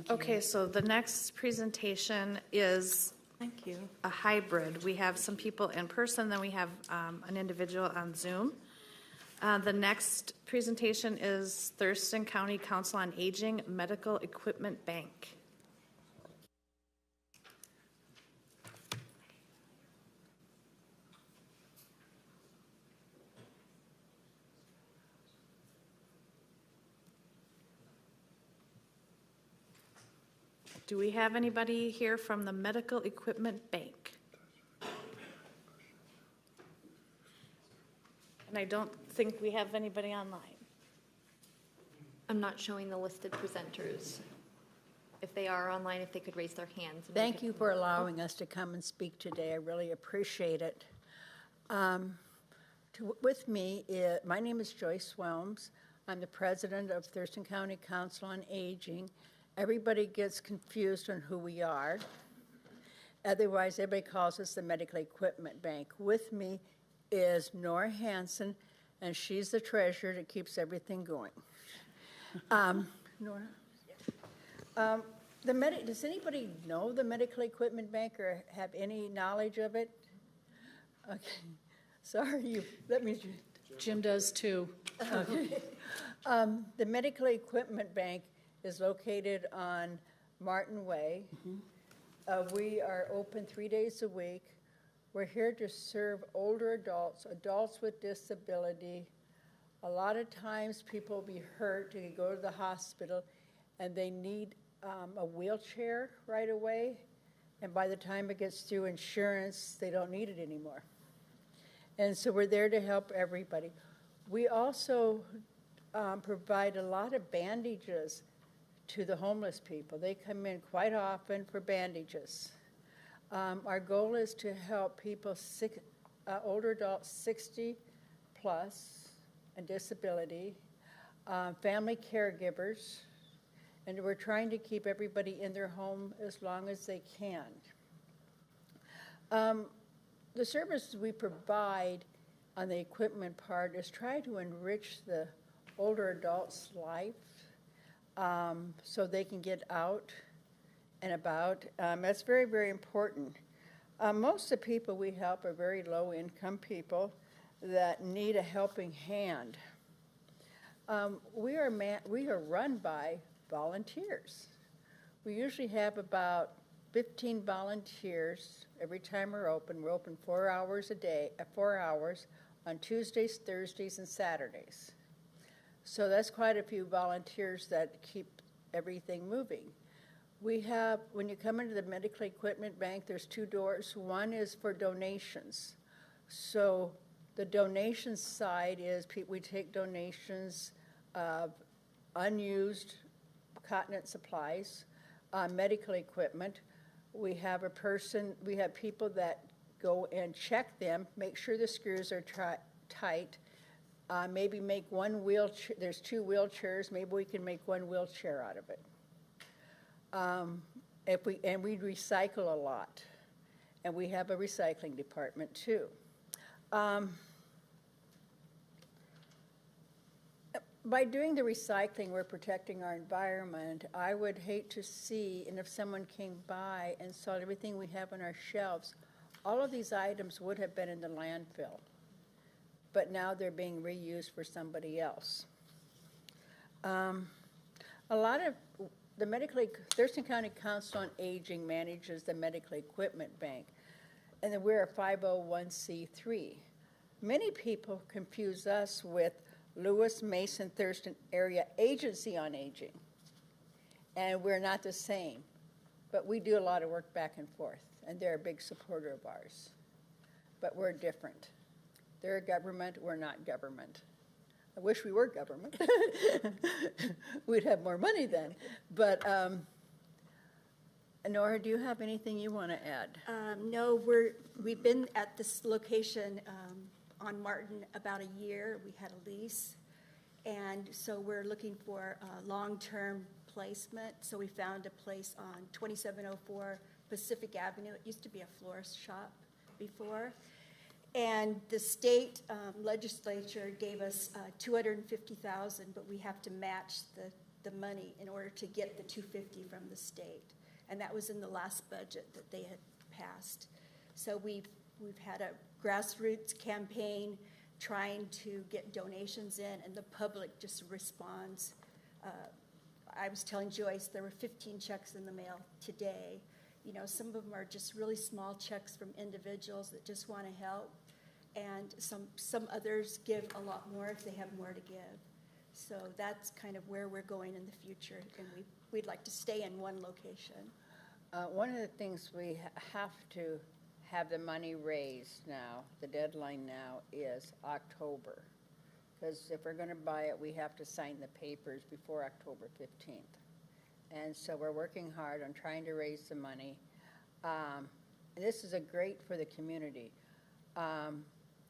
Okay, so the next presentation is Thank you. a hybrid. We have some people in person, then we have an individual on Zoom. The next presentation is Thurston County Council on Aging Medical Equipment Bank. Do we have anybody here from the Medical Equipment Bank? And I don't think we have anybody online. I'm not showing the listed presenters. If they are online, if they could raise their hands. Thank you for allowing us to come and speak today. I really appreciate it. With me, my name is Joyce Whelms. I'm the president of Thurston County Council on Aging. Everybody gets confused on who we are. Otherwise, everybody calls us the Medical Equipment Bank. With me is Nora Hansen, and she's the treasurer that keeps everything going. Nora? Does anybody know the Medical Equipment Bank or have any knowledge of it? Okay. Sorry, you, let me, Jim does too. the Medical Equipment Bank is located on Martin Way. We are open 3 days a week. We're here to serve older adults, adults with disability. A lot of times people be hurt, they go to the hospital, and they need a wheelchair right away. And by the time it gets through insurance, they don't need it anymore. And so we're there to help everybody. We also provide a lot of bandages to the homeless people. They come in quite often for bandages. Our goal is to help people, older adults 60 plus and disability, family caregivers, and we're trying to keep everybody in their home as long as they can. The services we provide on the equipment part is try to enrich the older adult's life so they can get out and about. That's very, very important. Most of the people we help are very low-income people that need a helping hand. We are run by volunteers. We usually have about 15 volunteers every time we're open. We're open 4 hours a day, 4 hours on Tuesdays, Thursdays, and Saturdays. So that's quite a few volunteers that keep everything moving. We have, when you come into the Medical Equipment Bank, there's 2 doors. One is for donations. So the donation side is we take donations of unused continent supplies, medical equipment. We have people that go and check them, make sure the screws are tight, maybe make one wheelchair. There's 2 wheelchairs. Maybe we can make 1 wheelchair out of it. We recycle a lot, and we have a recycling department too. By doing the recycling, we're protecting our environment. I would hate to see, and if someone came by and saw everything we have on our shelves, all of these items would have been in the landfill, but now they're being reused for somebody else. A lot of the Thurston County Council on Aging manages the Medical Equipment Bank, and then we're a 501c3. Many people confuse us with Lewis Mason Thurston Area Agency on Aging, and we're not the same, but we do a lot of work back and forth, and they're a big supporter of ours, but we're different. They're a government, we're not government. I wish we were government. We'd have more money then. But Nora, do you have anything you want to add? No, we've been at this location on Martin about a year. We had a lease, and so we're looking for a long-term placement. So we found a place on 2704 Pacific Avenue. It used to be a florist shop before. And the state legislature gave us $250,000, but we have to match the money in order to get the $250 from the state. And that was in the last budget that they had passed. So we've had a grassroots campaign trying to get donations in, and the public just responds. I was telling Joyce there were 15 checks in the mail today. You know, some of them are just really small checks from individuals that just want to help, and some others give a lot more if they have more to give. So that's kind of where we're going in the future, and we'd like to stay in one location. One of the things we have to have the money raised now, the deadline now is October, because if we're going to buy it, we have to sign the papers before October 15th. And so we're working hard on trying to raise the money. This is great for the community.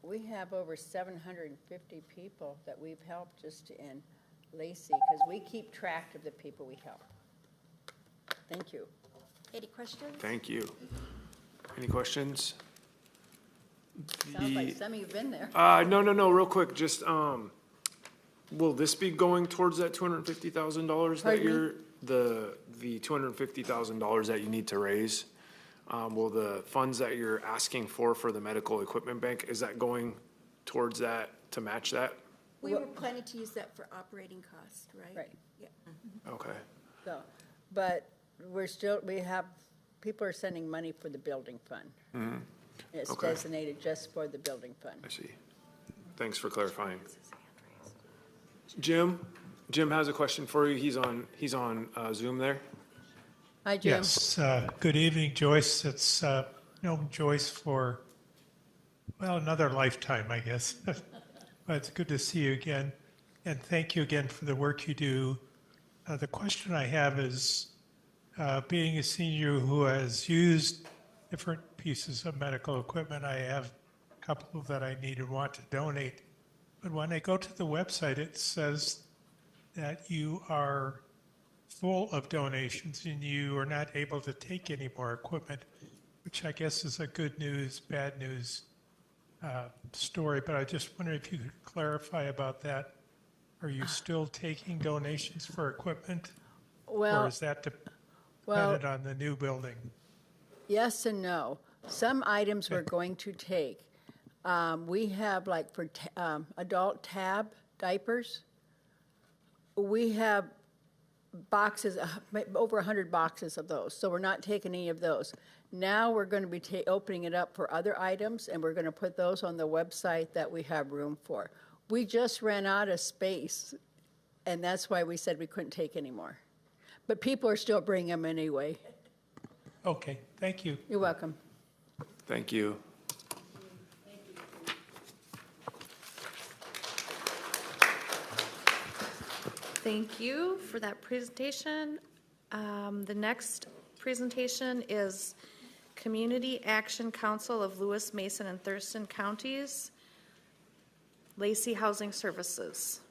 We have over 750 people that we've helped just in Lacey, because we keep track of the people we help. Thank you. Any questions? Thank you. Any questions? Sounds like some of you've been there. No, real quick, just, will this be going towards that $250,000 that you're, the $250,000 that you need to raise? Will the funds that you're asking for the medical equipment bank, is that going towards that to match that? We were planning to use that for operating costs, right? Right. Yeah. Okay. So, but we have, people are sending money for the building fund. It's Okay. designated just for the building fund. I see. Thanks for clarifying. Jim has a question for you. He's on Zoom there. Hi, Jim. Yes, good evening, Joyce. It's known Joyce for, well, another lifetime, I guess. But it's good to see you again. And thank you again for the work you do. The question I have is, being a senior who has used different pieces of medical equipment, I have a couple that I need and want to donate. But when I go to the website, it says that you are full of donations and you are not able to take any more equipment, which I guess is a good news, bad news story. But I just wonder if you could clarify about that. Are you still taking donations for equipment? Well, or is that dependent on the new building? yes and no. Some items we're going to take. We have like for adult tab diapers, we have boxes, over 100 boxes of those, so we're not taking any of those. Now we're going to be opening it up for other items, and we're going to put those on the website that we have room for. We just ran out of space, and that's why we said we couldn't take any more. But people are still bringing them anyway. Okay, thank you. You're welcome. Thank you. Thank you for that presentation. The next presentation is Community Action Council of Lewis, Mason, and Thurston Counties, Lacey Housing Services.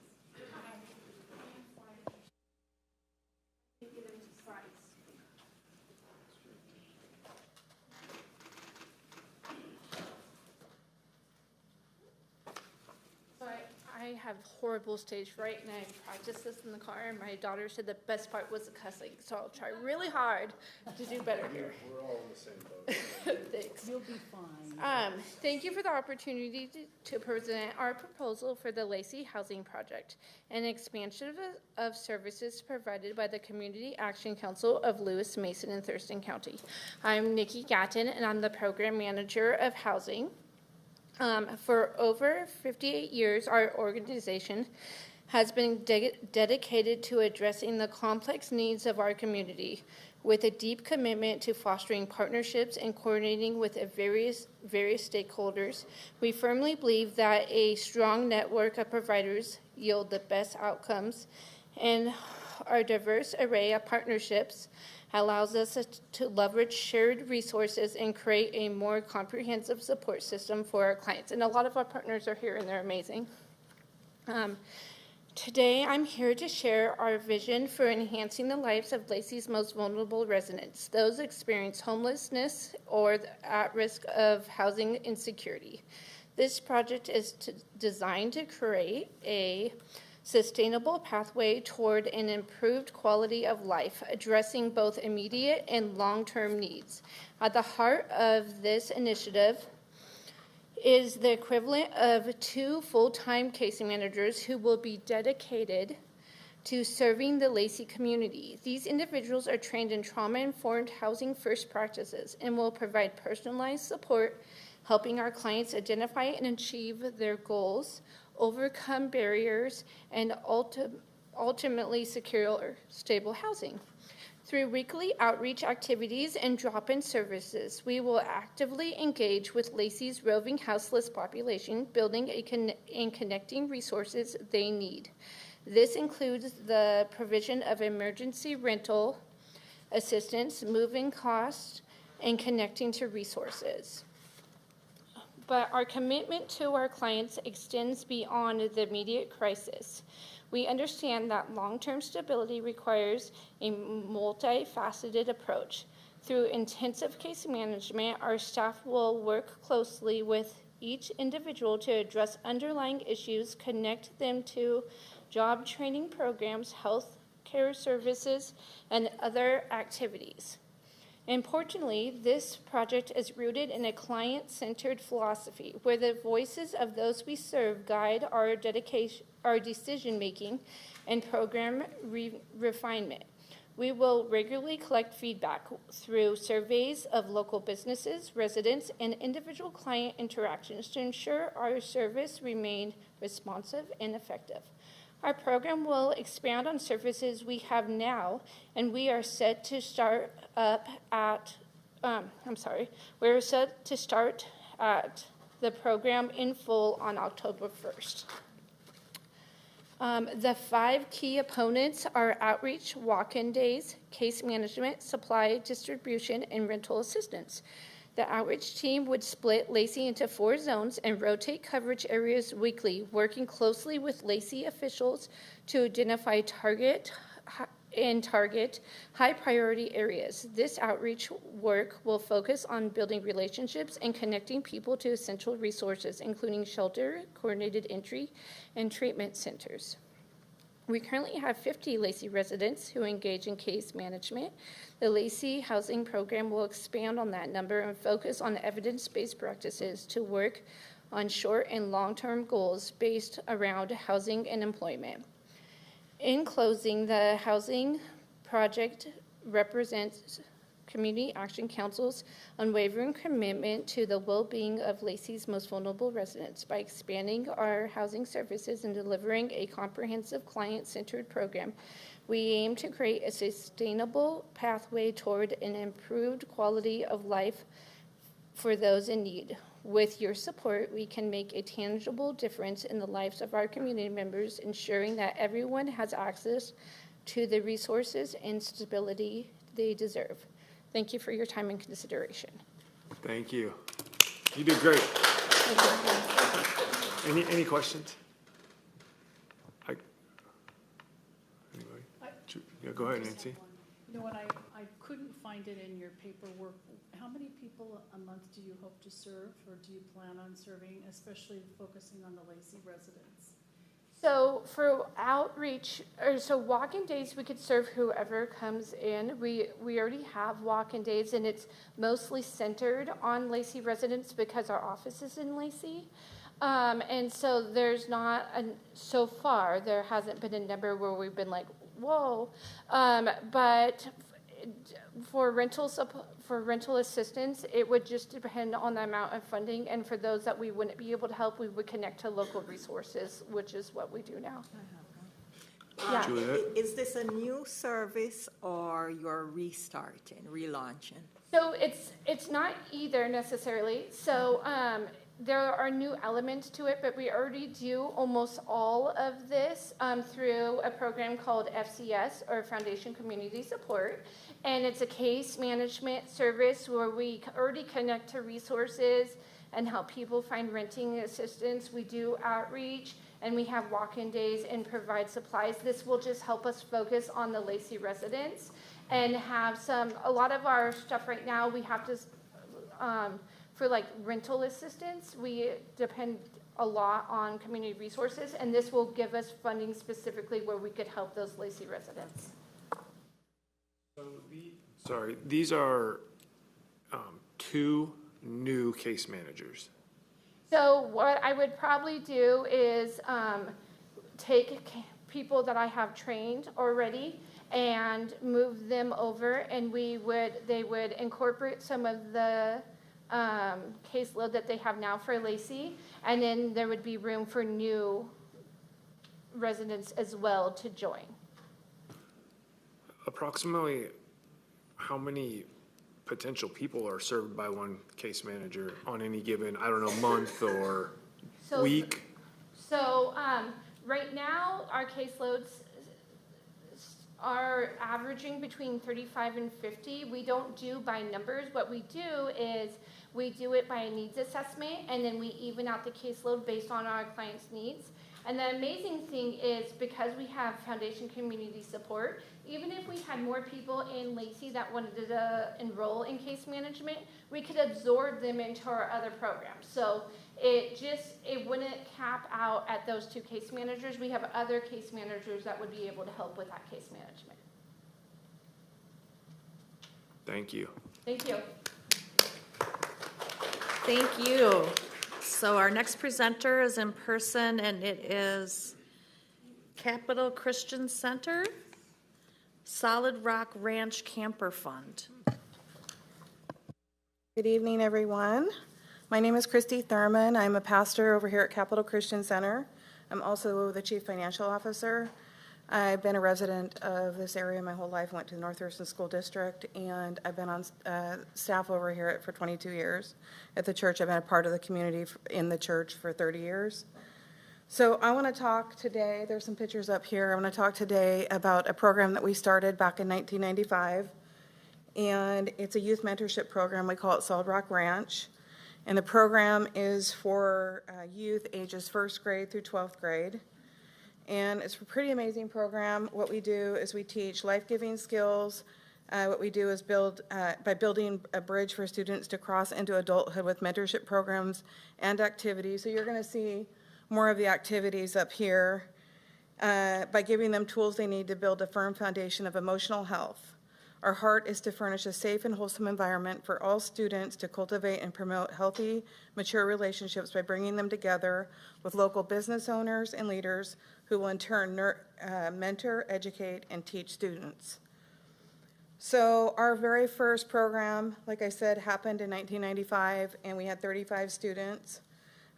I have horrible stage fright, and I practiced this in the car, and my daughter said the best part was the cussing, so I'll try really hard to do better here. We're all in the same boat. Thanks. You'll be fine. Thank you for the opportunity to present our proposal for the Lacey Housing Project, an expansion of services provided by the Community Action Council of Lewis, Mason, and Thurston County. I'm Nikki Gatton, and I'm the Program Manager of Housing. For over 58 years, our organization has been dedicated to addressing the complex needs of our community with a deep commitment to fostering partnerships and coordinating with various stakeholders. We firmly believe that a strong network of providers yield the best outcomes, and our diverse array of partnerships allows us to leverage shared resources and create a more comprehensive support system for our clients. And a lot of our partners are here, and they're amazing. Today, I'm here to share our vision for enhancing the lives of Lacey's most vulnerable residents, those experience homelessness or at risk of housing insecurity. This project is designed to create a sustainable pathway toward an improved quality of life, addressing both immediate and long-term needs. At the heart of this initiative is the equivalent of 2 full-time case managers who will be dedicated to serving the Lacey community. These individuals are trained in trauma-informed housing first practices and will provide personalized support, helping our clients identify and achieve their goals, overcome barriers, and ultimately secure stable housing. Through weekly outreach activities and drop-in services, we will actively engage with Lacey's roving houseless population, building and connecting resources they need. This includes the provision of emergency rental assistance, moving costs, and connecting to resources. But our commitment to our clients extends beyond the immediate crisis. We understand that long-term stability requires a multifaceted approach. Through intensive case management, our staff will work closely with each individual to address underlying issues, connect them to job training programs, health care services, and other activities. Importantly, this project is rooted in a client-centered philosophy where the voices of those we serve guide our decision-making and program refinement. We will regularly collect feedback through surveys of local businesses, residents, and individual client interactions to ensure our service remained responsive and effective. Our program will expand on services we have now, and we are set to start at the program in full on October 1st. The 5 key opponents are outreach, walk-in days, case management, supply distribution, and rental assistance. The outreach team would split Lacey into 4 zones and rotate coverage areas weekly, working closely with Lacey officials to identify target high-priority areas. This outreach work will focus on building relationships and connecting people to essential resources, including shelter, coordinated entry, and treatment centers. We currently have 50 Lacey residents who engage in case management. The Lacey Housing Program will expand on that number and focus on evidence-based practices to work on short and long-term goals based around housing and employment. In closing, the housing project represents Community Action Council's unwavering commitment to the well-being of Lacey's most vulnerable residents. By expanding our housing services and delivering a comprehensive client-centered program, we aim to create a sustainable pathway toward an improved quality of life for those in need. With your support, we can make a tangible difference in the lives of our community members, ensuring that everyone has access to the resources and stability they deserve. Thank you for your time and consideration. Thank you. You did great. Any questions? Anybody? Yeah, go ahead, Nancy. You know what, I couldn't find it in your paperwork. How many people a month do you hope to serve, or do you plan on serving, especially focusing on the Lacey residents? So for outreach, or so walk-in days, we could serve whoever comes in. We already have walk-in days, and it's mostly centered on Lacey residents because our office is in Lacey. And so there's not, so far, there hasn't been a number where we've been like, whoa. But for rental assistance, it would just depend on the amount of funding, and for those that we wouldn't be able to help, we would connect to local resources, which is what we do now. Yeah. Is this a new service or you're restarting, relaunching? So it's not either necessarily. So there are new elements to it, but we already do almost all of this through a program called FCS, or Foundation Community Support. And it's a case management service where we already connect to resources and help people find renting assistance. We do outreach, and we have walk-in days and provide supplies. This will just help us focus on the Lacey residents and have a lot of our stuff right now, we have to, for like rental assistance, we depend a lot on community resources, and this will give us funding specifically where we could help those Lacey residents. Sorry, these are 2 new case managers. So what I would probably do is take people that I have trained already and move them over, and they would incorporate some of the caseload that they have now for Lacey, and then there would be room for new residents as well to join. Approximately how many potential people are served by one case manager on any given, I don't know, month or week? So right now, our caseloads are averaging between 35 and 50. We don't do by numbers. What we do is we do it by a needs assessment, and then we even out the caseload based on our clients' needs. And the amazing thing is, because we have Foundation Community Support, even if we had more people in Lacey that wanted to enroll in case management, we could absorb them into our other programs. So it wouldn't cap out at those 2 case managers. We have other case managers that would be able to help with that case management. Thank you. Thank you. Thank you. So our next presenter is in person, and it is Capital Christian Center, Solid Rock Ranch Camper Fund. Good evening, everyone. My name is Christy Thurman. I'm a pastor over here at Capital Christian Center. I'm also the Chief Financial Officer. I've been a resident of this area my whole life. I went to the North Thurston School District, and I've been on staff over here for 22 years. At the church, I've been a part of the community in the church for 30 years. So I want to talk today, there's some pictures up here. I want to talk today about a program that we started back in 1995. And it's a youth mentorship program. We call it Solid Rock Ranch. And the program is for youth ages 1st grade through 12th grade. And it's a pretty amazing program. What we do is we teach life-giving skills. What we do is by building a bridge for students to cross into adulthood with mentorship programs and activities. So you're going to see more of the activities up here by giving them tools they need to build a firm foundation of emotional health. Our heart is to furnish a safe and wholesome environment for all students to cultivate and promote healthy, mature relationships by bringing them together with local business owners and leaders who will in turn mentor, educate, and teach students. So our very first program, like I said, happened in 1995, and we had 35 students.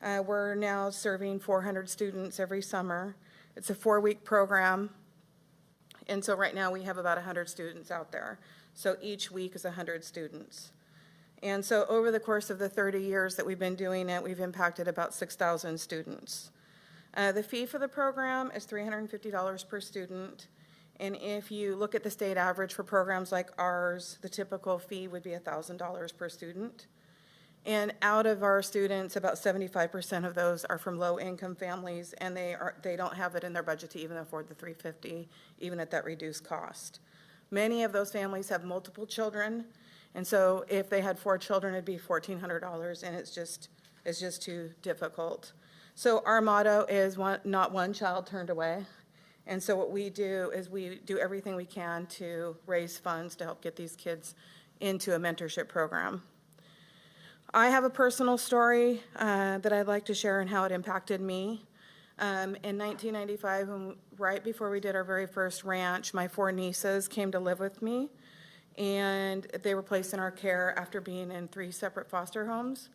We're now serving 400 students every summer. It's a 4-week program. And so right now we have about 100 students out there. So each week is 100 students. And so over the course of the 30 years that we've been doing it, we've impacted about 6,000 students. The fee for the program is $350 per student. And if you look at the state average for programs like ours, the typical fee would be $1,000 per student. And out of our students, about 75% of those are from low-income families, and they don't have it in their budget to even afford the $350, even at that reduced cost. Many of those families have multiple children, and so if they had 4 children, it'd be $1,400, and it's just too difficult. So our motto is not one child turned away. And so what we do is we do everything we can to raise funds to help get these kids into a mentorship program. I have a personal story that I'd like to share and how it impacted me. In 1995, right before we did our very first ranch, my 4 nieces came to live with me, and they were placed in our care after being in 3 separate foster homes.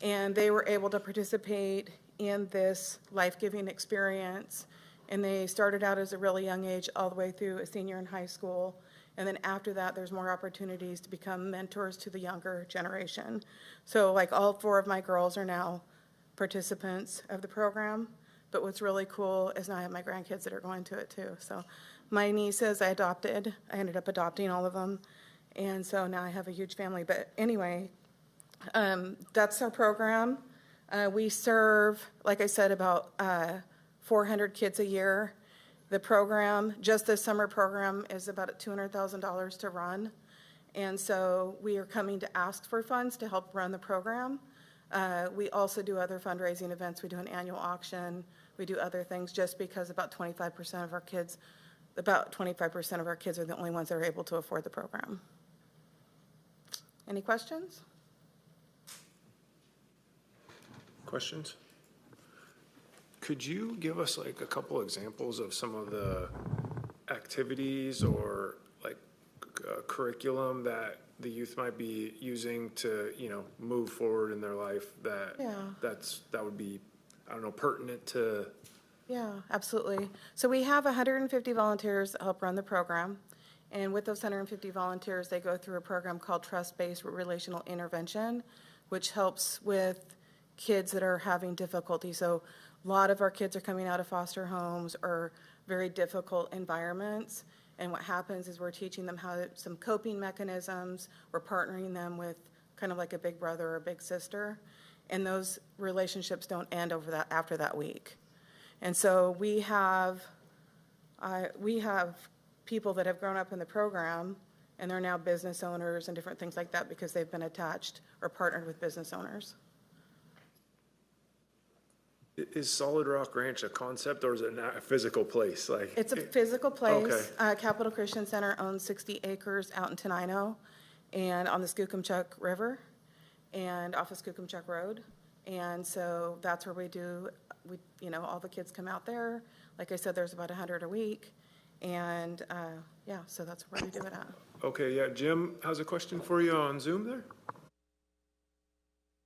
And they were able to participate in this life-giving experience, and they started out as a really young age all the way through a senior in high school. And then after that, there's more opportunities to become mentors to the younger generation. So like all 4 of my girls are now participants of the program. But what's really cool is now I have my grandkids that are going to it too. So my nieces I adopted. I ended up adopting all of them. And so now I have a huge family. But anyway, that's our program. We serve, like I said, about 400 kids a year. The program, just this summer program, is about $200,000 to run. And so we are coming to ask for funds to help run the program. We also do other fundraising events. We do an annual auction. We do other things just because about 25% of our kids are the only ones that are able to afford the program. Any questions? Questions? Could you give us like a couple examples of some of the activities or like curriculum that the youth might be using to, move forward in their life that would be, pertinent to? Yeah, absolutely. So we have 150 volunteers that help run the program. And with those 150 volunteers, they go through a program called Trust-Based Relational Intervention, which helps with kids that are having difficulty. So a lot of our kids are coming out of foster homes or very difficult environments. And what happens is we're teaching them some coping mechanisms. We're partnering them with kind of like a big brother or a big sister. And those relationships don't end after that week. And so we have people that have grown up in the program, and they're now business owners and different things like that because they've been attached or partnered with business owners. Is Solid Rock Ranch a concept, or is it a physical place? It's a physical place. Okay. Capital Christian Center owns 60 acres out in Tenino, and on the Skookumchuck River and off of Skookumchuck Road. And so that's where all the kids come out there. Like I said, there's about 100 a week. And so that's where we do it at. Okay, yeah, Jim has a question for you on Zoom there.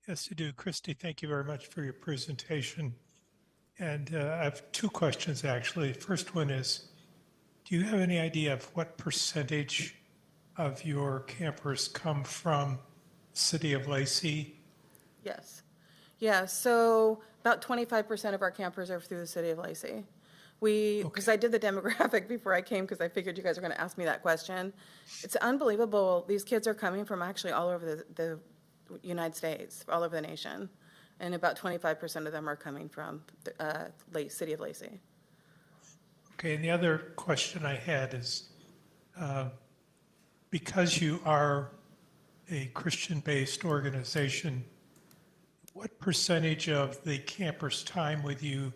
Yes, I do. Christy, thank you very much for your presentation. And I have two questions, actually. First one is, do you have any idea of what percentage of your campers come from the city of Lacey? Yes. Yeah, so about 25% of our campers are through the city of Lacey. Because I did the demographic before I came because I figured you guys were going to ask me that question. It's unbelievable. These kids are coming from actually all over the United States, all over the nation. And about 25% of them are coming from the city of Lacey. Okay, and the other question I had is, because you are a Christian-based organization, what percentage of the campers' time with you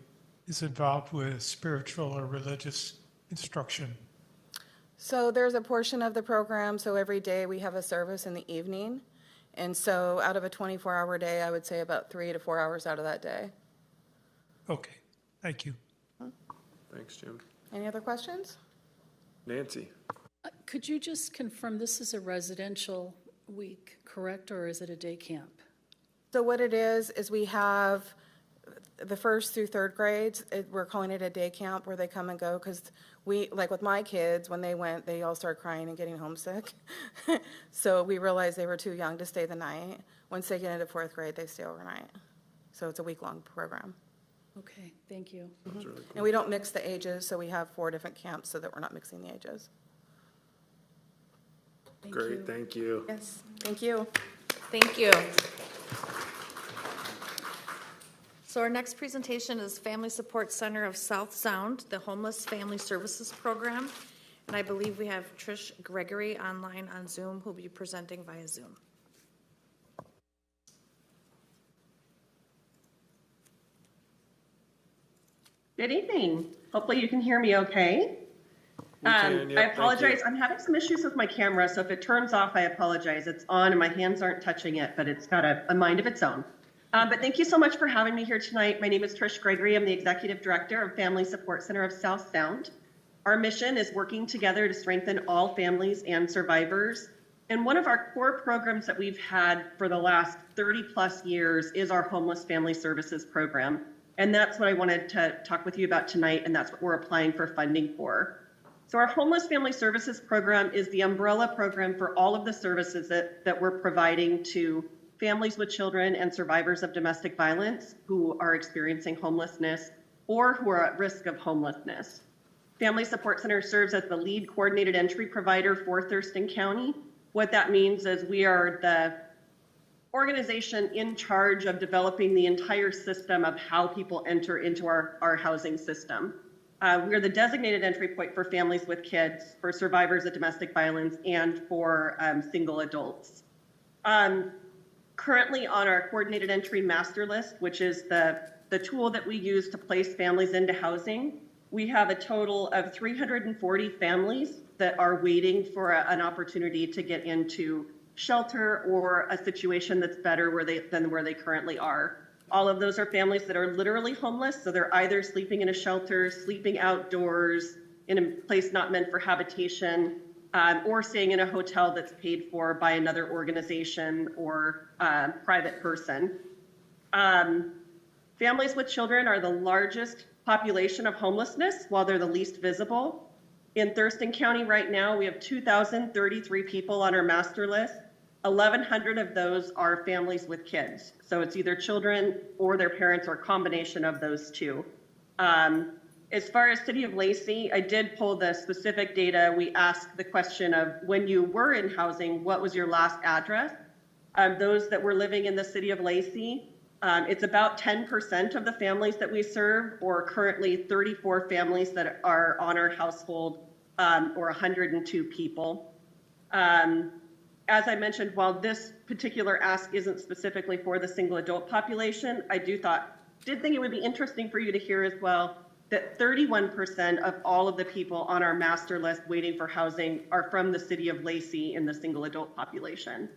is involved with spiritual or religious instruction? So there's a portion of the program, so every day we have a service in the evening. And so out of a 24-hour day, I would say about 3 to 4 hours out of that day. Okay, thank you. Thanks, Jim. Any other questions? Nancy. Could you just confirm this is a residential week, correct, or is it a day camp? So what it is we have the first through third grades, we're calling it a day camp where they come and go because like with my kids, when they went, they all started crying and getting homesick. So we realized they were too young to stay the night. Once they get into fourth grade, they stay overnight. So it's a week-long program. Okay, thank you. That's really cool. And we don't mix the ages, so we have 4 different camps so that we're not mixing the ages. Great, thank you. Yes, thank you. Thank you. So our next presentation is Family Support Center of South Sound, the Homeless Family Services Program. And I believe we have Trish Gregory online on Zoom who will be presenting via Zoom. Good evening. Hopefully you can hear me okay. I apologize. I'm having some issues with my camera, so if it turns off, I apologize. It's on and my hands aren't touching it, but it's got a mind of its own. But thank you so much for having me here tonight. My name is Trish Gregory. I'm the Executive Director of Family Support Center of South Sound. Our mission is working together to strengthen all families and survivors. And one of our core programs that we've had for the last 30 plus years is our Homeless Family Services Program. And that's what I wanted to talk with you about tonight, and that's what we're applying for funding for. So our Homeless Family Services Program is the umbrella program for all of the services that we're providing to families with children and survivors of domestic violence who are experiencing homelessness or who are at risk of homelessness. Family Support Center serves as the lead coordinated entry provider for Thurston County. What that means is we are the organization in charge of developing the entire system of how people enter into our housing system. We're the designated entry point for families with kids, for survivors of domestic violence, and for single adults. Currently on our coordinated entry master list, which is the tool that we use to place families into housing, we have a total of 340 families that are waiting for an opportunity to get into shelter or a situation that's better than where they currently are. All of those are families that are literally homeless, so they're either sleeping in a shelter, sleeping outdoors, in a place not meant for habitation, or staying in a hotel that's paid for by another organization or private person. Families with children are the largest population of homelessness, while they're the least visible. In Thurston County right now, we have 2,033 people on our master list. 1,100 of those are families with kids. So it's either children or their parents or a combination of those two. As far as City of Lacey, I did pull the specific data. We asked the question of when you were in housing, what was your last address? Those that were living in the City of Lacey, it's about 10% of the families that we serve, or currently 34 families that are on our household, or 102 people. As I mentioned, while this particular ask isn't specifically for the single adult population, I did think it would be interesting for you to hear as well that 31% of all of the people on our master list waiting for housing are from the city of Lacey in the single adult population.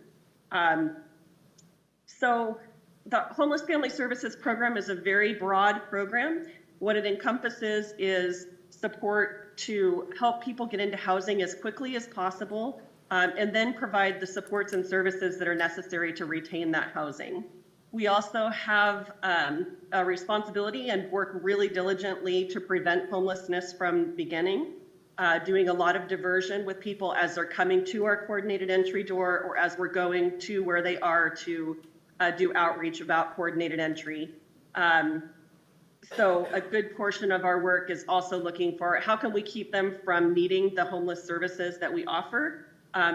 So the Homeless Family Services Program is a very broad program. What it encompasses is support to help people get into housing as quickly as possible, and then provide the supports and services that are necessary to retain that housing. We also have a responsibility and work really diligently to prevent homelessness from the beginning, doing a lot of diversion with people as they're coming to our coordinated entry door or as we're going to where they are to do outreach about coordinated entry. So a good portion of our work is also looking for how can we keep them from needing the homeless services that we offer.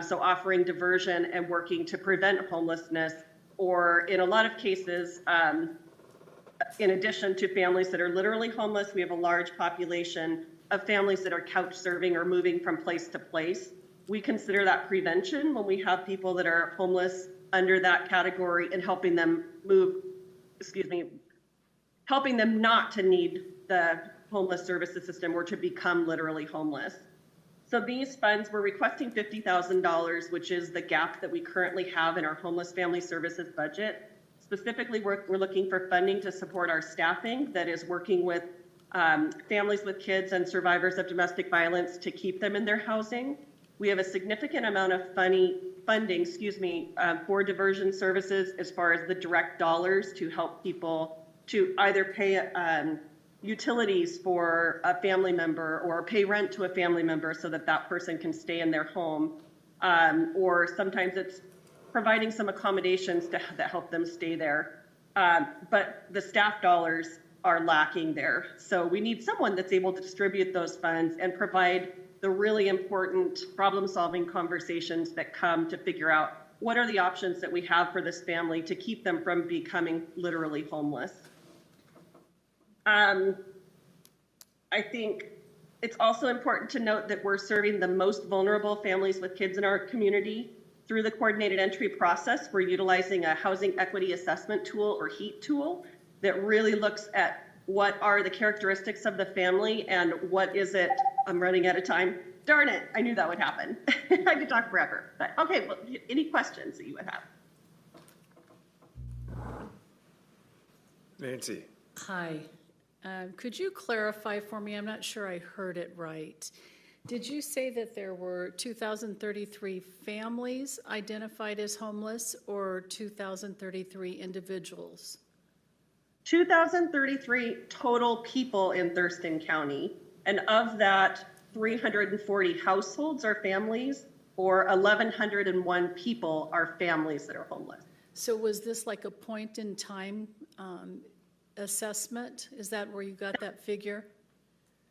So offering diversion and working to prevent homelessness, or in a lot of cases, in addition to families that are literally homeless, we have a large population of families that are couch serving or moving from place to place. We consider that prevention when we have people that are homeless under that category and helping them helping them not to need the homeless services system or to become literally homeless. So these funds, we're requesting $50,000, which is the gap that we currently have in our homeless family services budget. Specifically, we're looking for funding to support our staffing that is working with families with kids and survivors of domestic violence to keep them in their housing. We have a significant amount of funding, for diversion services as far as the direct dollars to help people to either pay utilities for a family member or pay rent to a family member so that that person can stay in their home. Or sometimes it's providing some accommodations that help them stay there. But the staff dollars are lacking there. So we need someone that's able to distribute those funds and provide the really important problem-solving conversations that come to figure out what are the options that we have for this family to keep them from becoming literally homeless. I think it's also important to note that we're serving the most vulnerable families with kids in our community. Through the coordinated entry process, we're utilizing a housing equity assessment tool or HEAT tool that really looks at what are the characteristics of the family and what is it. I'm running out of time. Darn it, I knew that would happen. I could talk forever, but okay, well, any questions that you would have? Nancy. Hi. Could you clarify for me? I'm not sure I heard it right. Did you say that there were 2,033 families identified as homeless or 2,033 individuals? 2,033 total people in Thurston County, and of that, 340 households are families, or 1,101 people are families that are homeless. So was this like a point in time assessment? Is that where you got that figure?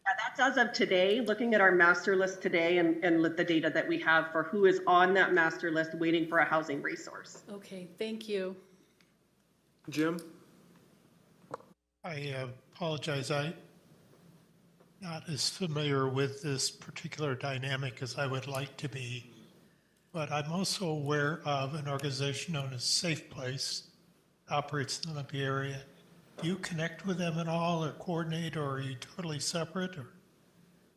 Yeah, that's as of today, looking at our master list today and the data that we have for who is on that master list waiting for a housing resource. Okay, thank you. Jim? I apologize. I'm not as familiar with this particular dynamic as I would like to be, but I'm also aware of an organization known as Safe Place, operates in the Bay Area. Do you connect with them at all or coordinate, or are you totally separate? Or?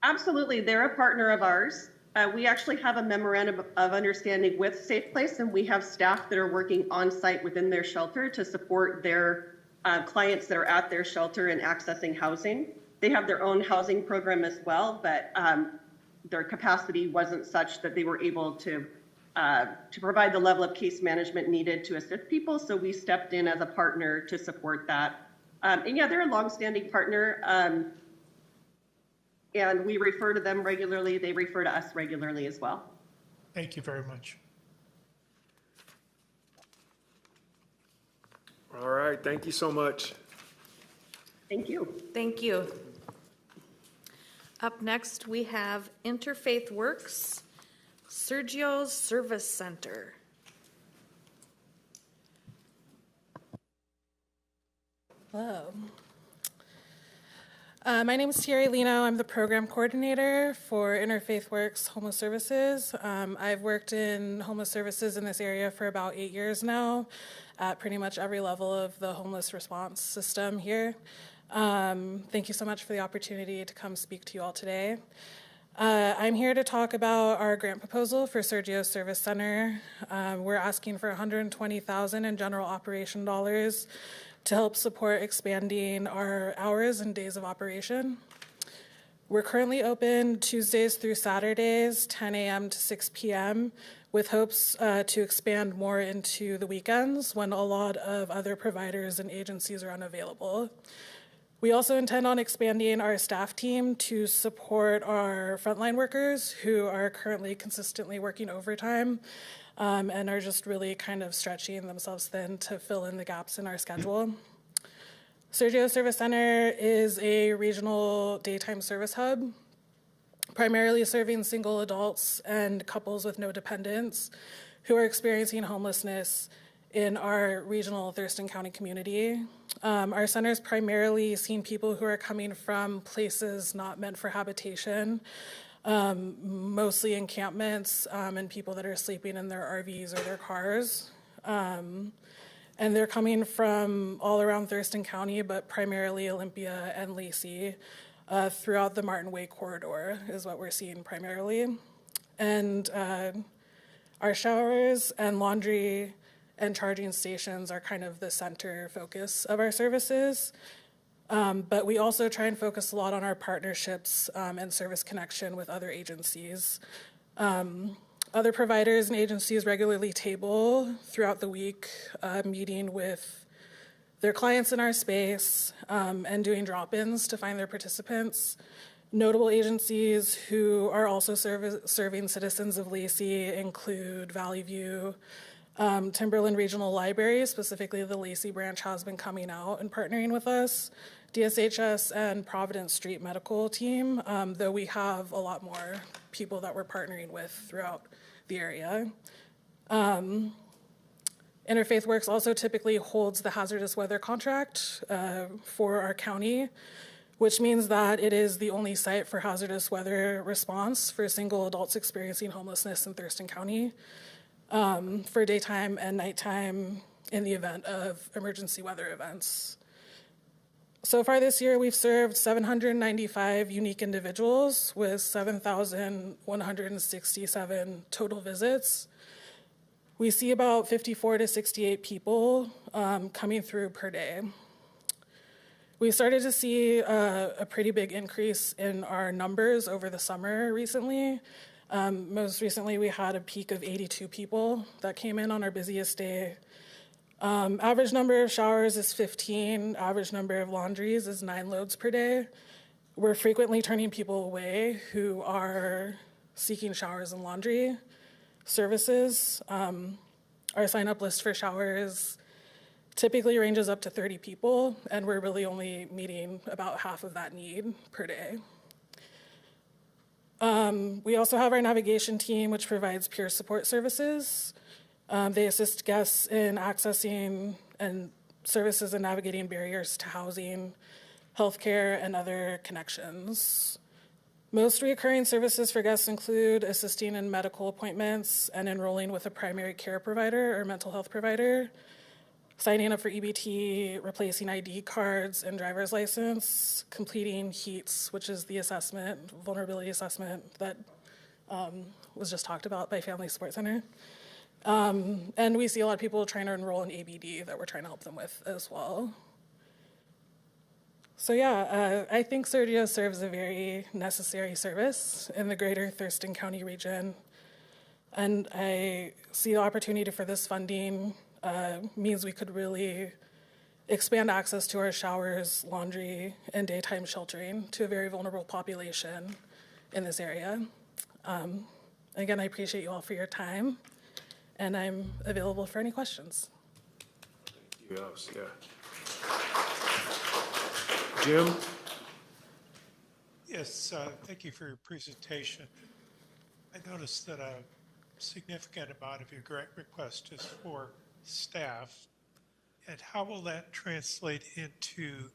Absolutely, they're a partner of ours. We actually have a memorandum of understanding with Safe Place, and we have staff that are working on site within their shelter to support their clients that are at their shelter and accessing housing. They have their own housing program as well, but their capacity wasn't such that they were able to provide the level of case management needed to assist people. So we stepped in as a partner to support that. And yeah, they're a longstanding partner, and we refer to them regularly. They refer to us regularly as well. Thank you very much. All right, thank you so much. Thank you. Thank you. Up next, we have Interfaith Works, Sergio's Service Center. Hello. My name is Thierry Lino. I'm the program coordinator for Interfaith Works Homeless Services. I've worked in homeless services in this area for about 8 years now at pretty much every level of the homeless response system here. Thank you so much for the opportunity to come speak to you all today. I'm here to talk about our grant proposal for Sergio Service Center. We're asking for $120,000 in general operation dollars to help support expanding our hours and days of operation. We're currently open Tuesdays through Saturdays, 10 a.m. to 6 p.m., with hopes to expand more into the weekends when a lot of other providers and agencies are unavailable. We also intend on expanding our staff team to support our frontline workers who are currently consistently working overtime and are just really kind of stretching themselves thin to fill in the gaps in our schedule. Sergio Service Center is a regional daytime service hub, primarily serving single adults and couples with no dependents who are experiencing homelessness in our regional Thurston County community. Our center is primarily seeing people who are coming from places not meant for habitation, mostly encampments, and people that are sleeping in their RVs or their cars. And they're coming from all around Thurston County, but primarily Olympia and Lacey, throughout the Martin Way corridor is what we're seeing primarily. And our showers and laundry and charging stations are kind of the center focus of our services. But we also try and focus a lot on our partnerships and service connection with other agencies. Other providers and agencies regularly table throughout the week, meeting with their clients in our space and doing drop-ins to find their participants. Notable agencies who are also serving citizens of Lacey include Valley View, Timberland Regional Library, specifically the Lacey branch, has been coming out and partnering with us, DSHS and Providence Street Medical Team, though we have a lot more people that we're partnering with throughout the area. Interfaith Works also typically holds the hazardous weather contract for our county, which means that it is the only site for hazardous weather response for single adults experiencing homelessness in Thurston County for daytime and nighttime in the event of emergency weather events. So far this year, we've served 795 unique individuals with 7,167 total visits. We see about 54 to 68 people coming through per day. We started to see a pretty big increase in our numbers over the summer recently. Most recently, we had a peak of 82 people that came in on our busiest day. Average number of showers is 15. Average number of laundries is 9 loads per day. We're frequently turning people away who are seeking showers and laundry services. Our sign-up list for showers typically ranges up to 30 people, and we're really only meeting about half of that need per day. We also have our navigation team, which provides peer support services. They assist guests in accessing and services and navigating barriers to housing, healthcare, and other connections. Most recurring services for guests include assisting in medical appointments and enrolling with a primary care provider or mental health provider, signing up for EBT, replacing ID cards and driver's license, completing HEATS, which is the assessment, vulnerability assessment that was just talked about by Family Support Center. And we see a lot of people trying to enroll in ABD that we're trying to help them with as well. So yeah, I think Sergio serves a very necessary service in the greater Thurston County region. And I see the opportunity for this funding means we could really expand access to our showers, laundry, and daytime sheltering to a very vulnerable population in this area. Again, I appreciate you all for your time, and I'm available for any questions. Thank you, yeah. Jim? Yes, thank you for your presentation. I noticed that a significant amount of your grant request is for staff. And how will that translate into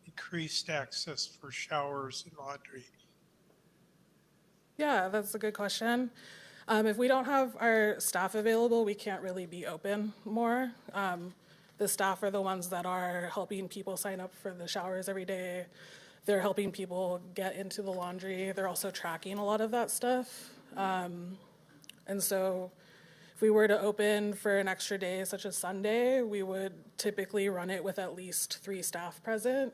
increased access for showers and laundry? Yeah, that's a good question. If we don't have our staff available, we can't really be open more. The The staff are the ones that are helping people sign up for the showers every day. They're helping people get into the laundry. They're also tracking a lot of that stuff. And so if we were to open for an extra day, such as Sunday, we would typically run it with at least 3 staff present.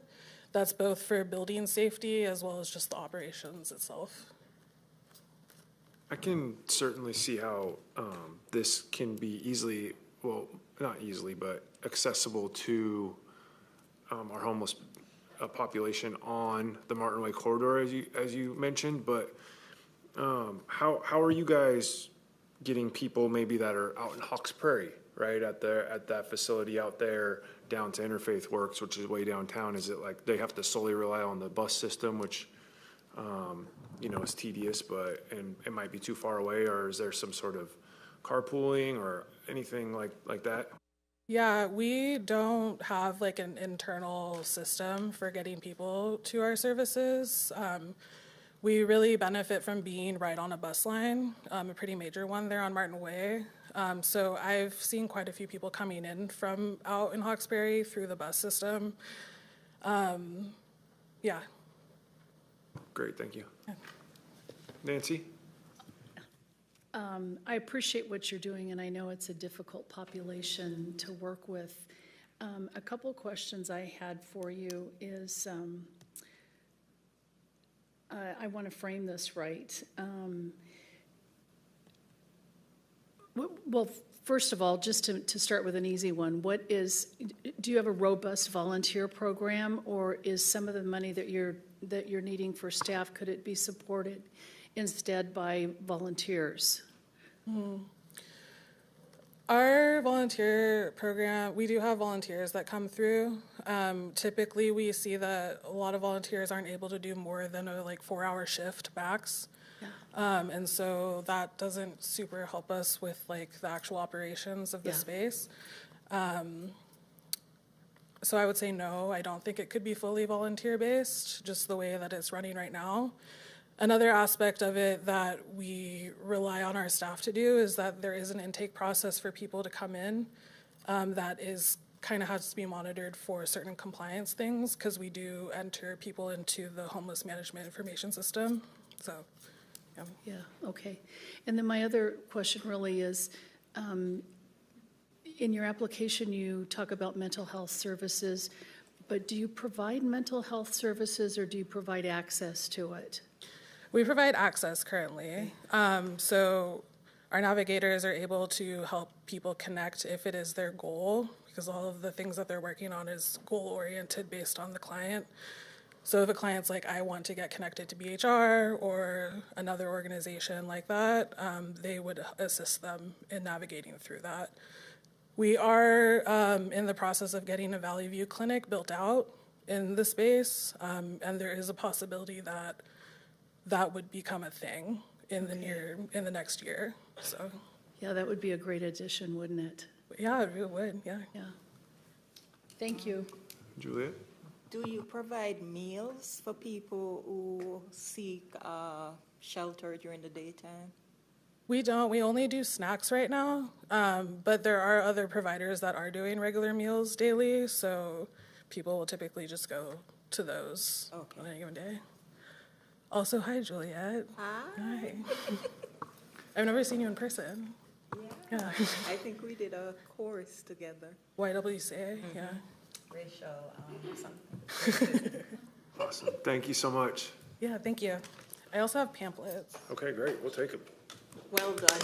That's both for building safety as well as just the operations itself. I can certainly see how this can be easily, well, not easily, but accessible to our homeless population on the Martin Way corridor, as you mentioned. But how are you guys getting people maybe that are out in Hawks Prairie, right, at that facility out there down to Interfaith Works, which is way downtown? Is it like they have to solely rely on the bus system, which is tedious, and it might be too far away, or is there some sort of carpooling or anything like that? Yeah, we don't have like an internal system for getting people to our services. We really benefit from being right on a bus line, a pretty major one there on Martin Way. So I've seen quite a few people coming in from out in Hawkesbury through the bus system. Yeah. Great, thank you. Yeah. Nancy? I appreciate what you're doing, and I know it's a difficult population to work with. A couple questions I had for you is, I want to frame this right. Well, first of all, just to start with an easy one, do you have a robust volunteer program, or is some of the money that you're needing for staff, could it be supported instead by volunteers? Our volunteer program, we do have volunteers that come through. Typically, we see that a lot of volunteers aren't able to do more than a 4-hour shift max. Yeah. And so that doesn't super help us with the actual operations of the space. So I would say no, I don't think it could be fully volunteer-based, just the way that it's running right now. Another aspect of it that we rely on our staff to do is that there is an intake process for people to come in that has to be monitored for certain compliance things, because we do enter people into the homeless management information system. So, yeah. Yeah, okay. And then my other question really is, in your application you talk about mental health services, but do you provide mental health services, or do you provide access to it? We provide access currently. So our navigators are able to help people connect if it is their goal, because all of the things that they're working on is goal-oriented based on the client. So if a client's like, I want to get connected to BHR or another organization like that, they would assist them in navigating through that. We are in the process of getting a Valley View clinic built out in the space, and there is a possibility that would become a thing in the next year. So, yeah, that would be a great addition, wouldn't it? Yeah, it would. Yeah. Yeah. Thank you. Juliet? Do you provide meals for people who seek shelter during the daytime? We don't. We only do snacks right now, but there are other providers that are doing regular meals daily, so people will typically just go to those on any given day. Also, hi, Juliet. Hi. I've never seen you in person. Yeah. I think we did a course together. YWCA, yeah. Racial something. Awesome. Thank you so much. Yeah, thank you. I also have pamphlets. Okay, great. We'll take them. Well done.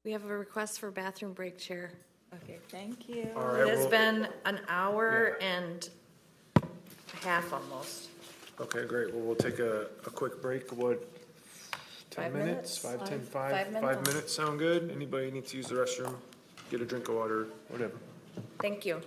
We have a request for bathroom break, Chair. Okay, thank you. All right, It has been an hour and a half almost. Okay, great. Well, we'll take a quick break. What, 10 minutes? 5, 10, 5 minutes sound good? Anybody need to use the restroom, get a drink of water, whatever. Thank you.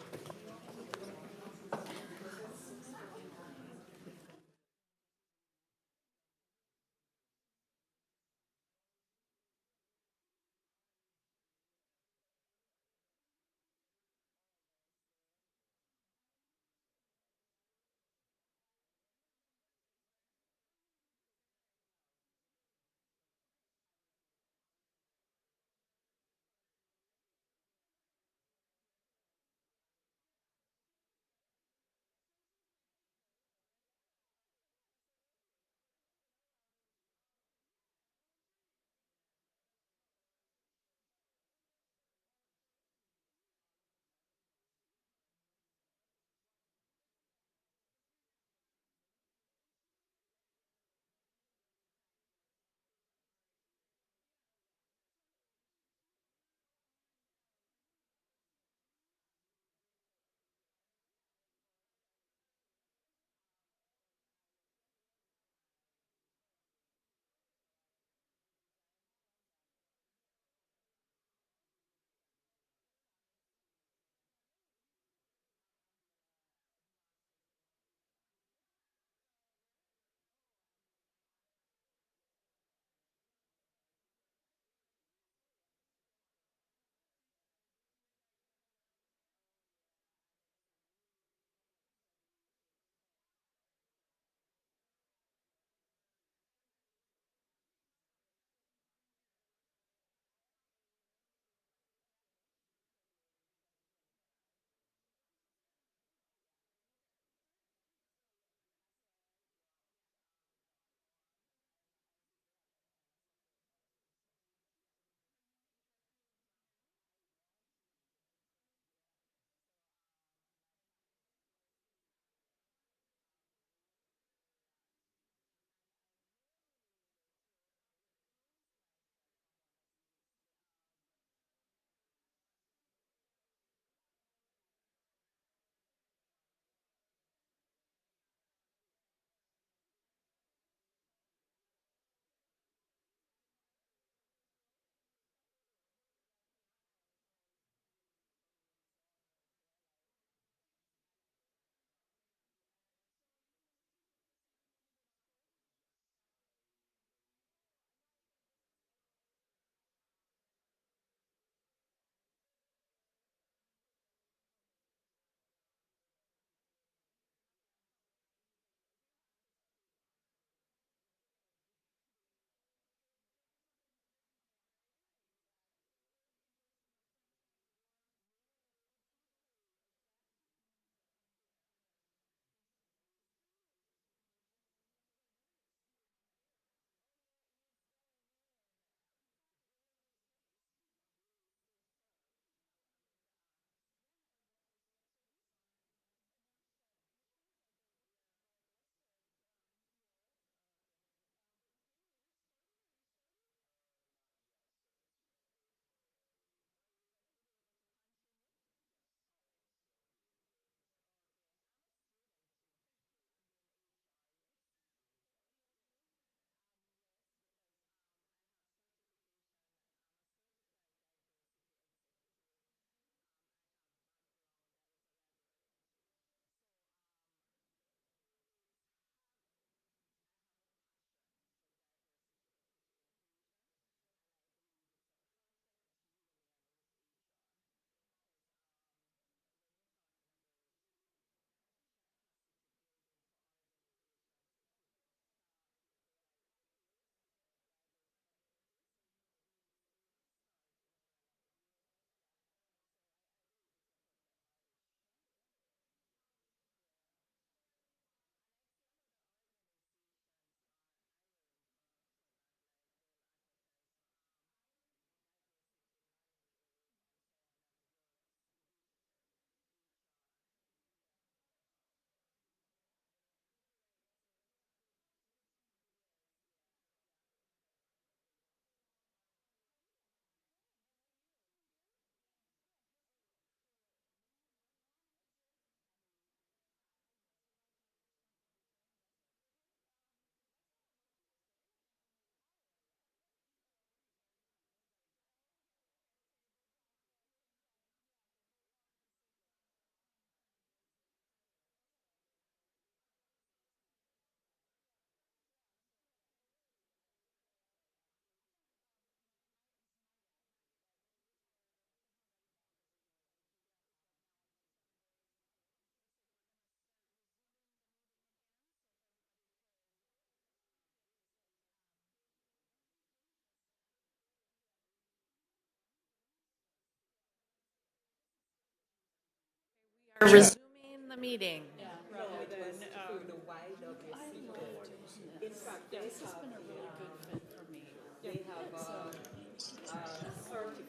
resuming the meeting.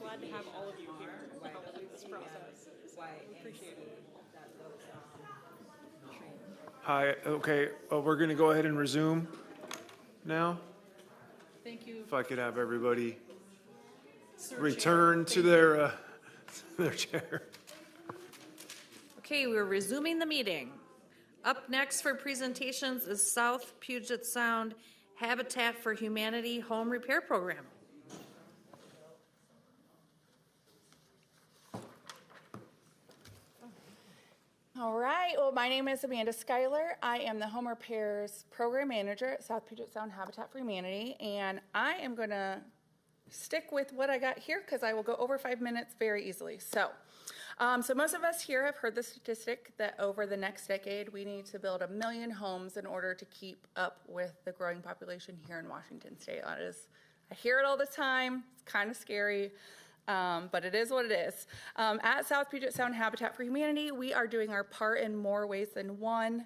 Glad to have all of you here to help through this process. Appreciate it. Hi, okay, we're gonna go ahead and resume now. Thank you. If I could have everybody return to their chair. Okay, we're resuming the meeting. Up next for presentations is South Puget Sound Habitat for Humanity Home Repair Program. All right, well, my name is Amanda Schuyler. I am the Home Repairs Program Manager at South Puget Sound Habitat for Humanity, and I am going to stick with what I got here because I will go over 5 minutes very easily. So most of us here have heard the statistic that over the next decade, we need to build 1 million homes in order to keep up with the growing population here in Washington State. I hear it all the time. It's kind of scary. But it is what it is. At South Puget Sound Habitat for Humanity, we are doing our part in more ways than one.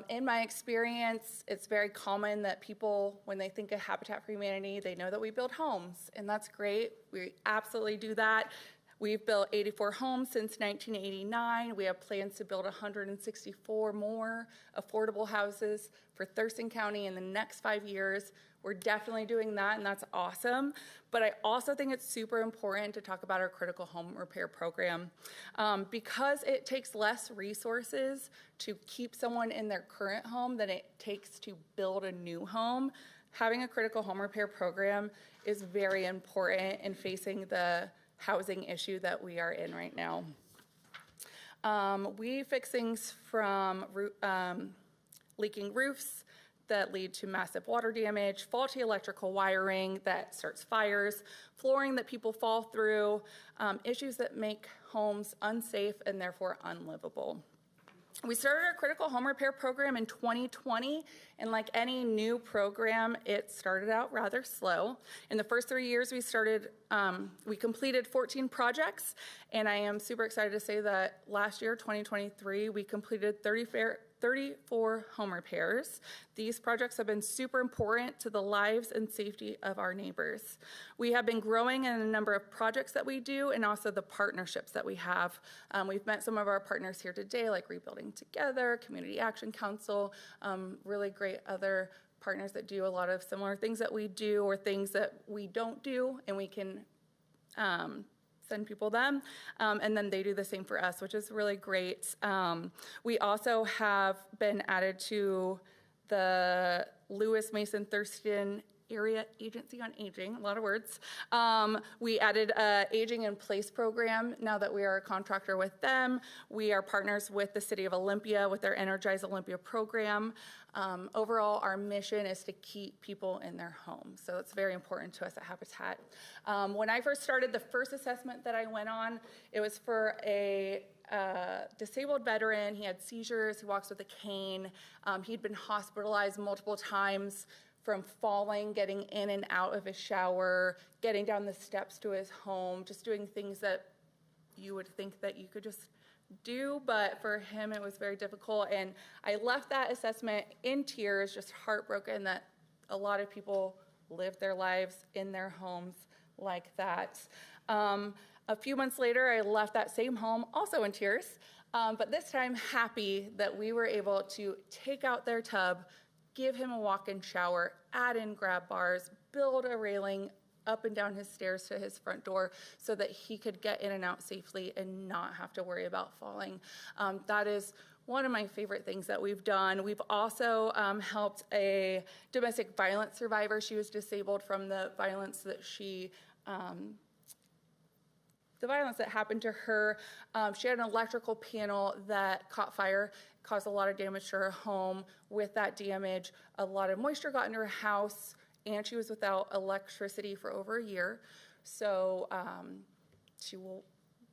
In my experience, it's very common that people, when they think of Habitat for Humanity, they know that we build homes, and that's great. We absolutely do that. We've built 84 homes since 1989. We have plans to build 164 more affordable houses for Thurston County in the next 5 years. We're definitely doing that, and that's awesome. But I also think it's super important to talk about our critical home repair program. Because it takes less resources to keep someone in their current home than it takes to build a new home, having a critical home repair program is very important in facing the housing issue that we are in right now. We fix things from leaking roofs that lead to massive water damage, faulty electrical wiring that starts fires, flooring that people fall through, issues that make homes unsafe and therefore unlivable. We started our critical home repair program in 2020, and like any new program, it started out rather slow. In the first 3 years we completed 14 projects, and I am super excited to say that last year, 2023, we completed 34 home repairs. These projects have been super important to the lives and safety of our neighbors. We have been growing in the number of projects that we do and also the partnerships that we have. We've met some of our partners here today, like Rebuilding Together, Community Action Council, really great other partners that do a lot of similar things that we do or things that we don't do, and we can send people them, and then they do the same for us, which is really great. We also have been added to the Lewis Mason Thurston Area Agency on Aging, a lot of words. We added an Aging in Place program now that we are a contractor with them. We are partners with the City of Olympia with their Energize Olympia program. Overall, our mission is to keep people in their homes, so it's very important to us at Habitat. When I first started, the first assessment that I went on, it was for a disabled veteran. He had seizures, he walks with a cane. He'd been hospitalized multiple times from falling, getting in and out of his shower, getting down the steps to his home, just doing things that you would think that you could just do, but for him it was very difficult. And I left that assessment in tears, just heartbroken that a lot of people live their lives in their homes like that. A few months later, I left that same home, also in tears, but this time happy that we were able to take out their tub, give him a walk-in shower, add in grab bars, build a railing up and down his stairs to his front door so that he could get in and out safely and not have to worry about falling. That is one of my favorite things that we've done. We've also helped a domestic violence survivor. She was disabled from the violence that that happened to her. She had an electrical panel that caught fire, caused a lot of damage to her home. With that damage, a lot of moisture got into her house, and she was without electricity for over a year. So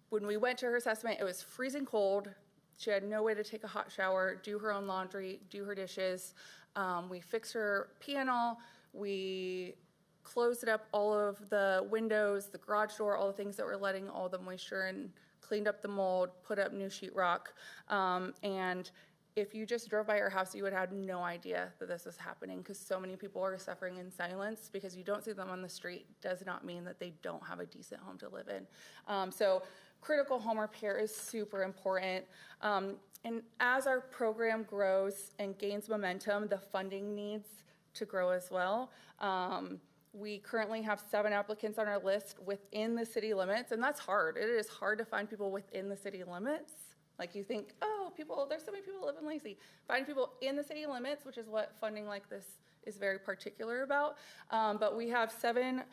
when we went to her assessment, it was freezing cold. She had no way to take a hot shower, do her own laundry, do her dishes. We fixed her panel. We closed up all of the windows, the garage door, all the things that were letting all the moisture and cleaned up the mold, put up new sheetrock, and if you just drove by our house, you would have no idea that this was happening because so many people are suffering in silence. Because you don't see them on the street does not mean that they don't have a decent home to live in. So critical home repair is super important. And as our program grows and gains momentum, the funding needs to grow as well. We currently have 7 applicants on our list within the city limits, and that's hard. It is hard to find people within the city limits. Like you think, oh, there's so many people who live in Lacey. Find people in the city limits, which is what funding like this is very particular about. But we have 7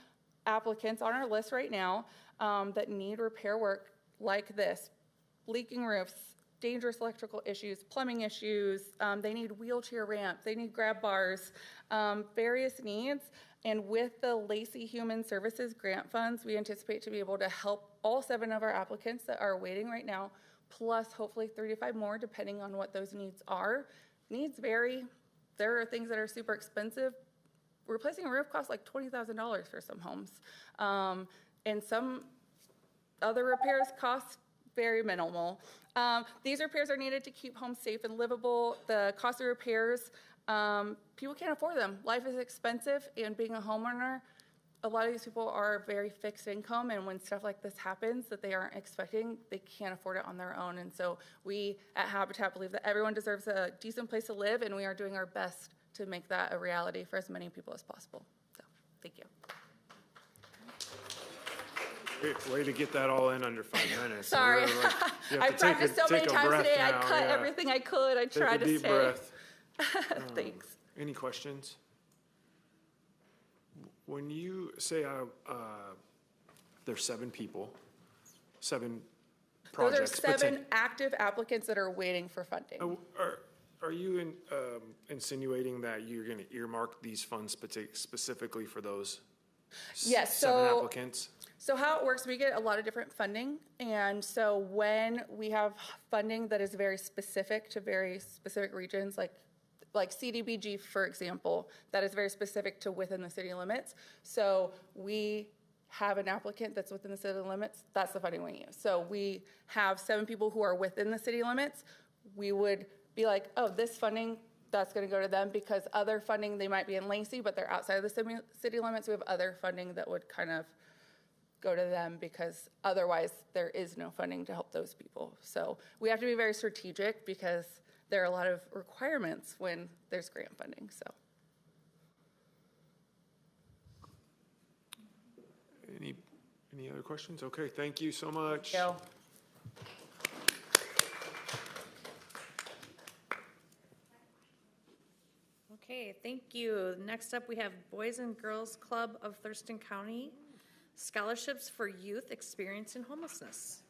applicants on our list right now that need repair work like this: leaking roofs, dangerous electrical issues, plumbing issues. They need wheelchair ramps. They need grab bars, various needs. And with the Lacey Human Services grant funds, we anticipate to be able to help all 7 of our applicants that are waiting right now, plus hopefully 3 to 5 more, depending on what those needs are. Needs vary. There are things that are super expensive. Replacing a roof costs like $20,000 for some homes. And some other repairs cost very minimal. These repairs are needed to keep homes safe and livable. The cost of repairs, people can't afford them. Life is expensive, and being a homeowner, a lot of these people are very fixed income, and when stuff like this happens that they aren't expecting, they can't afford it on their own. And so we at Habitat believe that everyone deserves a decent place to live, and we are doing our best to make that a reality for as many people as possible. So, thank you. Great way to get that all in under 5 minutes. Sorry. I practiced so many times today. Now. I cut everything I could. I tried to Take a deep breath. Thanks. Any questions? When you say there's 7 people, 7 projects. Those are 7 active applicants that are waiting for funding. Are you insinuating that you're going to earmark these funds specifically for those yes, 7 applicants? So how it works, we get a lot of different funding. And so when we have funding that is very specific to very specific regions, like CDBG, for example, that is very specific to within the city limits. So we have an applicant that's within the city limits, that's the funding we use. So we have 7 people who are within the city limits. We would be like, oh, this funding, that's going to go to them, because other funding, they might be in Lacey, but they're outside of the city limits. We have other funding that would kind of go to them, because otherwise there is no funding to help those people. So we have to be very strategic, because there are a lot of requirements when there's grant funding. So. Any other questions? Okay, thank you so much. Thank you. Okay, thank you. Next up, we have Boys and Girls Club of Thurston County, scholarships for youth experiencing homelessness.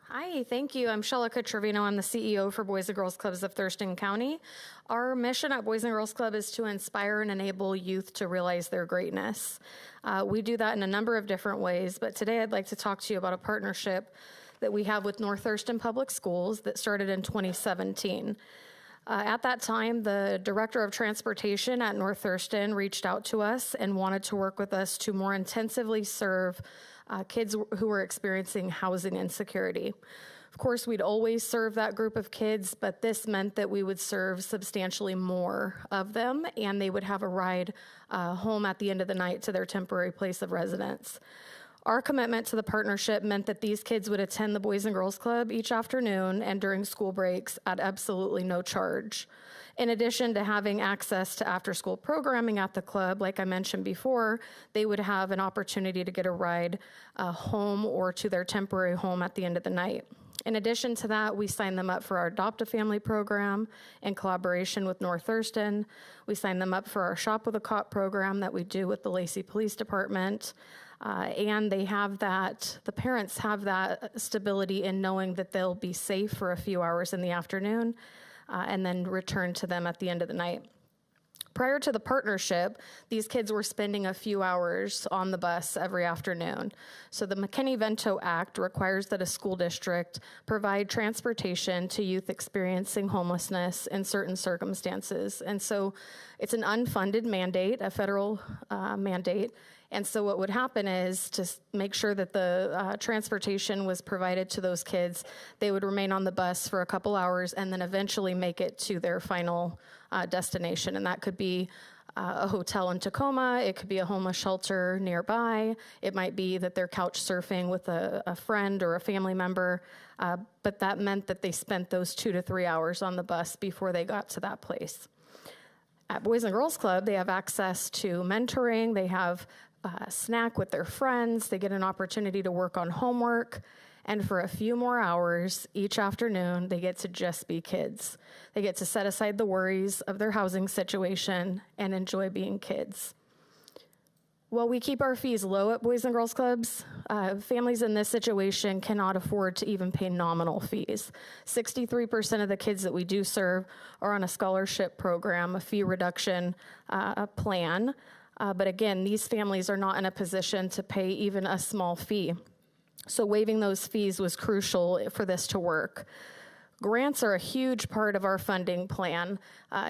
Hi, thank you. I'm Shelika Trevino. I'm the CEO for Boys and Girls Clubs of Thurston County. Our mission at Boys and Girls Club is to inspire and enable youth to realize their greatness. We do that in a number of different ways, but today I'd like to talk to you about a partnership that we have with North Thurston Public Schools that started in 2017. At that time, the Director of Transportation at North Thurston reached out to us and wanted to work with us to more intensively serve kids who were experiencing housing insecurity. Of course, we'd always serve that group of kids, but this meant that we would serve substantially more of them, and they would have a ride home at the end of the night to their temporary place of residence. Our commitment to the partnership meant that these kids would attend the Boys and Girls Club each afternoon and during school breaks at absolutely no charge. In addition to having access to after-school programming at the club, like I mentioned before, they would have an opportunity to get a ride home or to their temporary home at the end of the night. In addition to that, we signed them up for our Adopt a Family program in collaboration with North Thurston. We signed them up for our Shop with a Cop program that we do with the Lacey Police Department. And they have that, the parents have that stability in knowing that they'll be safe for a few hours in the afternoon and then return to them at the end of the night. Prior to the partnership, these kids were spending a few hours on the bus every afternoon. So the McKinney-Vento Act requires that a school district provide transportation to youth experiencing homelessness in certain circumstances. And so it's an unfunded mandate, a federal mandate, And so what would happen is to make sure that the transportation was provided to those kids, they would remain on the bus for a couple hours and then eventually make it to their final destination. And that could be a hotel in Tacoma, it could be a homeless shelter nearby, it might be that they're couch surfing with a friend or a family member, but that meant that they spent those 2 to 3 hours on the bus before they got to that place. At Boys and Girls Club, they have access to mentoring, they have a snack with their friends, they get an opportunity to work on homework, and for a few more hours each afternoon, they get to just be kids. They get to set aside the worries of their housing situation and enjoy being kids. While we keep our fees low at Boys and Girls Clubs, families in this situation cannot afford to even pay nominal fees. 63% of the kids that we do serve are on a scholarship program, a fee reduction plan. But again, these families are not in a position to pay even a small fee. So waiving those fees was crucial for this to work. Grants are a huge part of our funding plan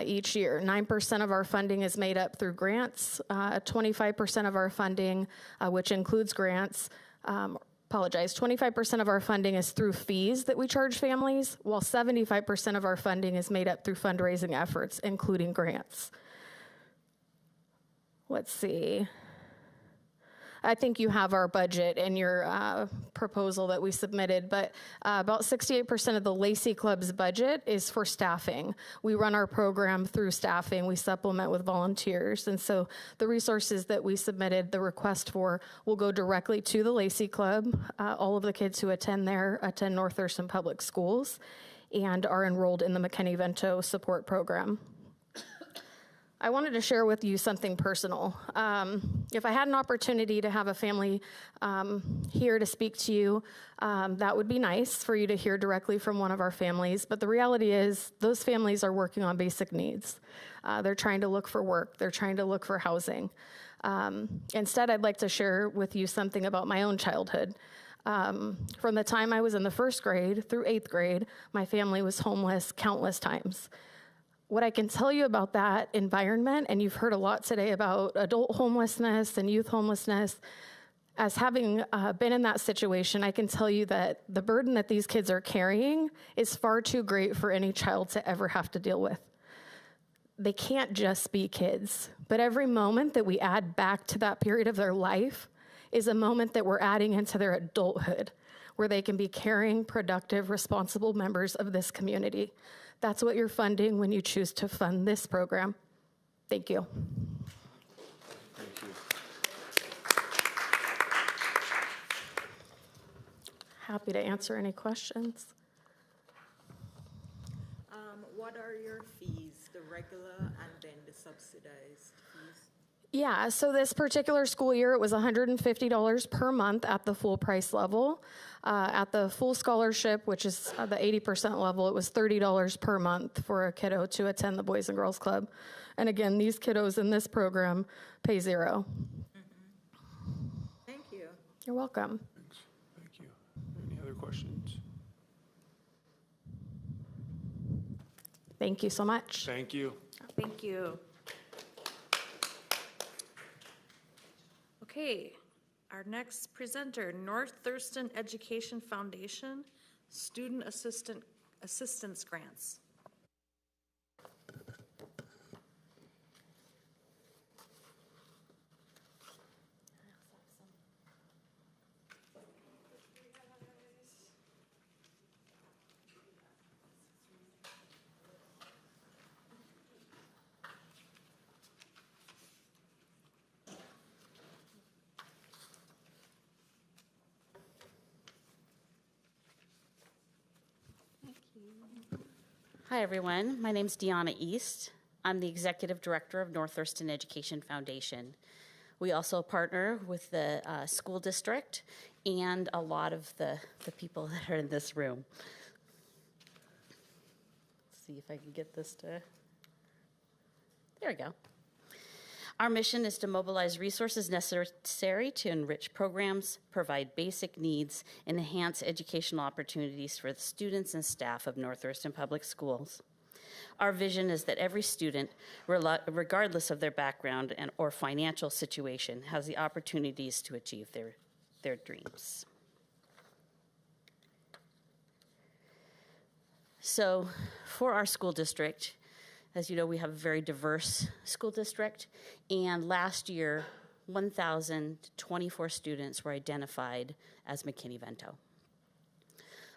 each year. 9% of our funding is made up through grants. 25% of our funding, which includes grants, 25% of our funding is through fees that we charge families, while 75% of our funding is made up through fundraising efforts, including grants. Let's see. I think you have our budget in your proposal that we submitted, but about 68% of the Lacey Club's budget is for staffing. We run our program through staffing. We supplement with volunteers. And so the resources that we submitted the request for will go directly to the Lacey Club. All of the kids who attend there attend North Thurston Public Schools and are enrolled in the McKinney-Vento support program. I wanted to share with you something personal. If I had an opportunity to have a family here to speak to you, that would be nice for you to hear directly from one of our families. But the reality is those families are working on basic needs. They're trying to look for work. They're trying to look for housing. Instead, I'd like to share with you something about my own childhood. From the time I was in the 1st grade through 8th grade, my family was homeless countless times. What I can tell you about that environment, and you've heard a lot today about adult homelessness and youth homelessness, as having been in that situation, I can tell you that the burden that these kids are carrying is far too great for any child to ever have to deal with. They can't just be kids, but every moment that we add back to that period of their life is a moment that we're adding into their adulthood, where they can be caring, productive, responsible members of this community. That's what you're funding when you choose to fund this program. Thank you. Thank you. Happy to answer any questions. What are your fees, the regular and then the subsidized fees? Yeah, so this particular school year, it was $150 per month at the full price level. At the full scholarship, which is the 80% level, it was $30 per month for a kiddo to attend the Boys and Girls Club. And again, these kiddos in this program pay $0. Thank you. You're welcome. Thank you. Any other questions? Thank you so much. Thank you. Thank you. Okay, our next presenter, North Thurston Education Foundation, Student Assistance Grants. Hi, everyone. My name is Deanna East. I'm the Executive Director of North Thurston Education Foundation. We also partner with the school district and a lot of the people that are in this room. Let's see if I can get this to... There we go. Our mission is to mobilize resources necessary to enrich programs, provide basic needs, and enhance educational opportunities for the students and staff of North Thurston Public Schools. Our vision is that every student, regardless of their background or financial situation, has the opportunities to achieve their dreams. So for our school district, as you know, we have a very diverse school district, and last year, 1,024 students were identified as McKinney-Vento.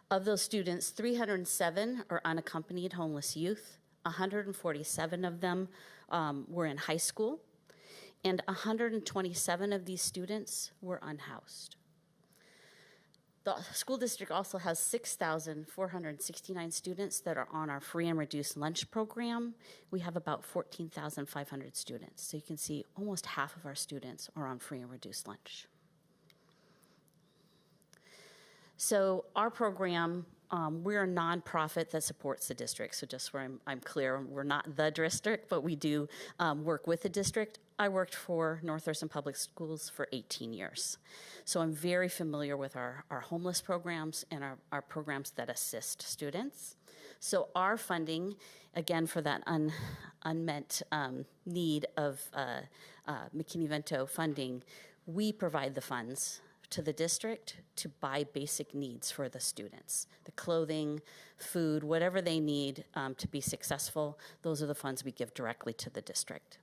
Of those students, 307 are unaccompanied homeless youth, 147 of them were in high school, and 127 of these students were unhoused. The school district also has 6,469 students that are on our free and reduced lunch program. We have about 14,500 students. So you can see almost half of our students are on free and reduced lunch. So our program, we're a nonprofit that supports the district. So just where I'm clear, we're not the district, but we do work with the district. I worked for North Thurston Public Schools for 18 years. So I'm very familiar with our homeless programs and our programs that assist students. So our funding, again, for that unmet need of McKinney-Vento funding, we provide the funds to the district to buy basic needs for the students. The clothing, food, whatever they need to be successful, those are the funds we give directly to the district.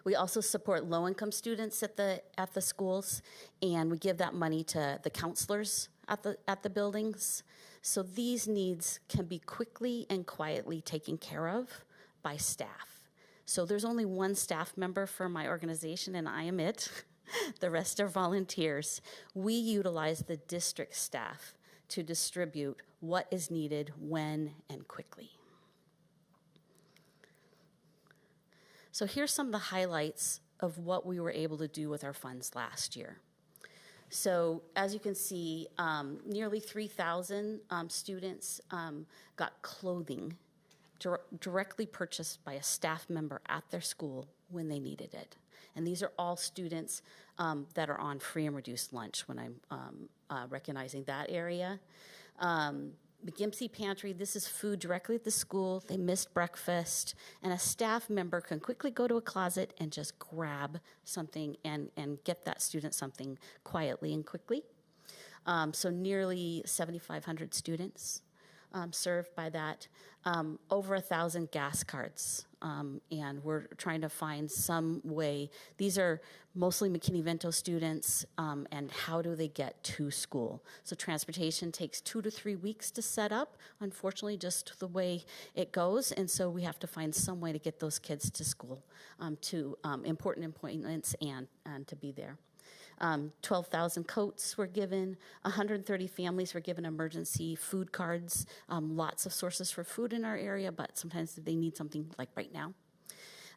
We also support low-income students at the schools, and we give that money to the counselors at the buildings. So these needs can be quickly and quietly taken care of by staff. So there's only one staff member for my organization, and I am it. The rest are volunteers. We utilize the district staff to distribute what is needed when and quickly. So here's some of the highlights of what we were able to do with our funds last year. So as you can see, nearly 3,000 students got clothing directly purchased by a staff member at their school when they needed it. And these are all students that are on free and reduced lunch when I'm recognizing that area. McGimpsey Pantry, this is food directly at the school. They missed breakfast, and a staff member can quickly go to a closet and just grab something and get that student something quietly and quickly. So nearly 7,500 students served by that. Over 1,000 gas cards, and we're trying to find some way. These are mostly McKinney-Vento students, and how do they get to school? So transportation takes 2 to 3 weeks to set up, unfortunately, just the way it goes, and so we have to find some way to get those kids to school, to important appointments and to be there. 12,000 coats were given, 130 families were given emergency food cards, lots of sources for food in our area, but sometimes they need something like right now.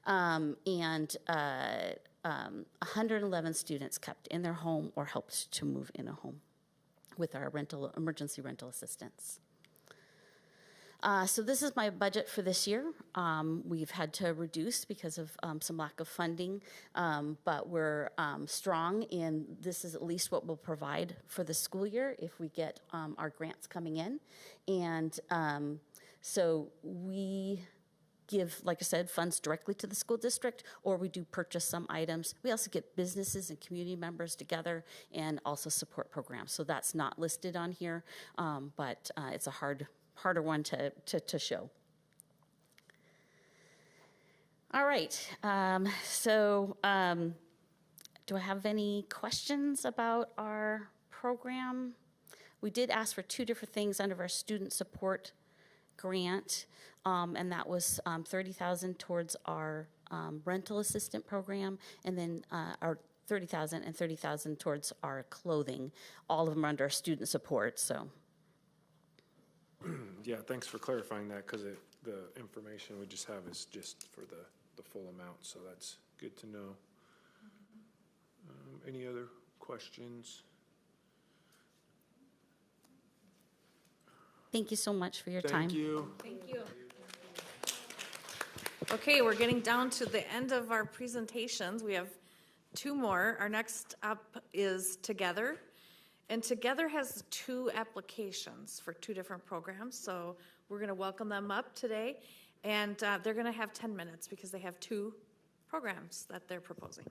111 students kept in their home or helped to move in a home with our emergency rental assistance. So this is my budget for this year. We've had to reduce because of some lack of funding, but we're strong in this is at least what we'll provide for the school year if we get our grants coming in. And so we give, like I said, funds directly to the school district, or we do purchase some items. We also get businesses and community members together and also support programs. So that's not listed on here, but it's a harder one to show. All right, do I have any questions about our program? We did ask for 2 different things under our student support grant, and that was $30,000 towards our rental assistant program, and then our $30,000 and $30,000 towards our clothing. All of them are under student support, so. Yeah, thanks for clarifying that, because the information we just have is just for the full amount, so that's good to know. Any other questions? Thank you so much for your time. Thank you. Thank you. Okay, we're getting down to the end of our presentations. We have 2 more. Our next up is Together. And Together has 2 applications for 2 different programs, so we're going to welcome them up today. And they're going to have 10 minutes because they have 2 programs that they're proposing.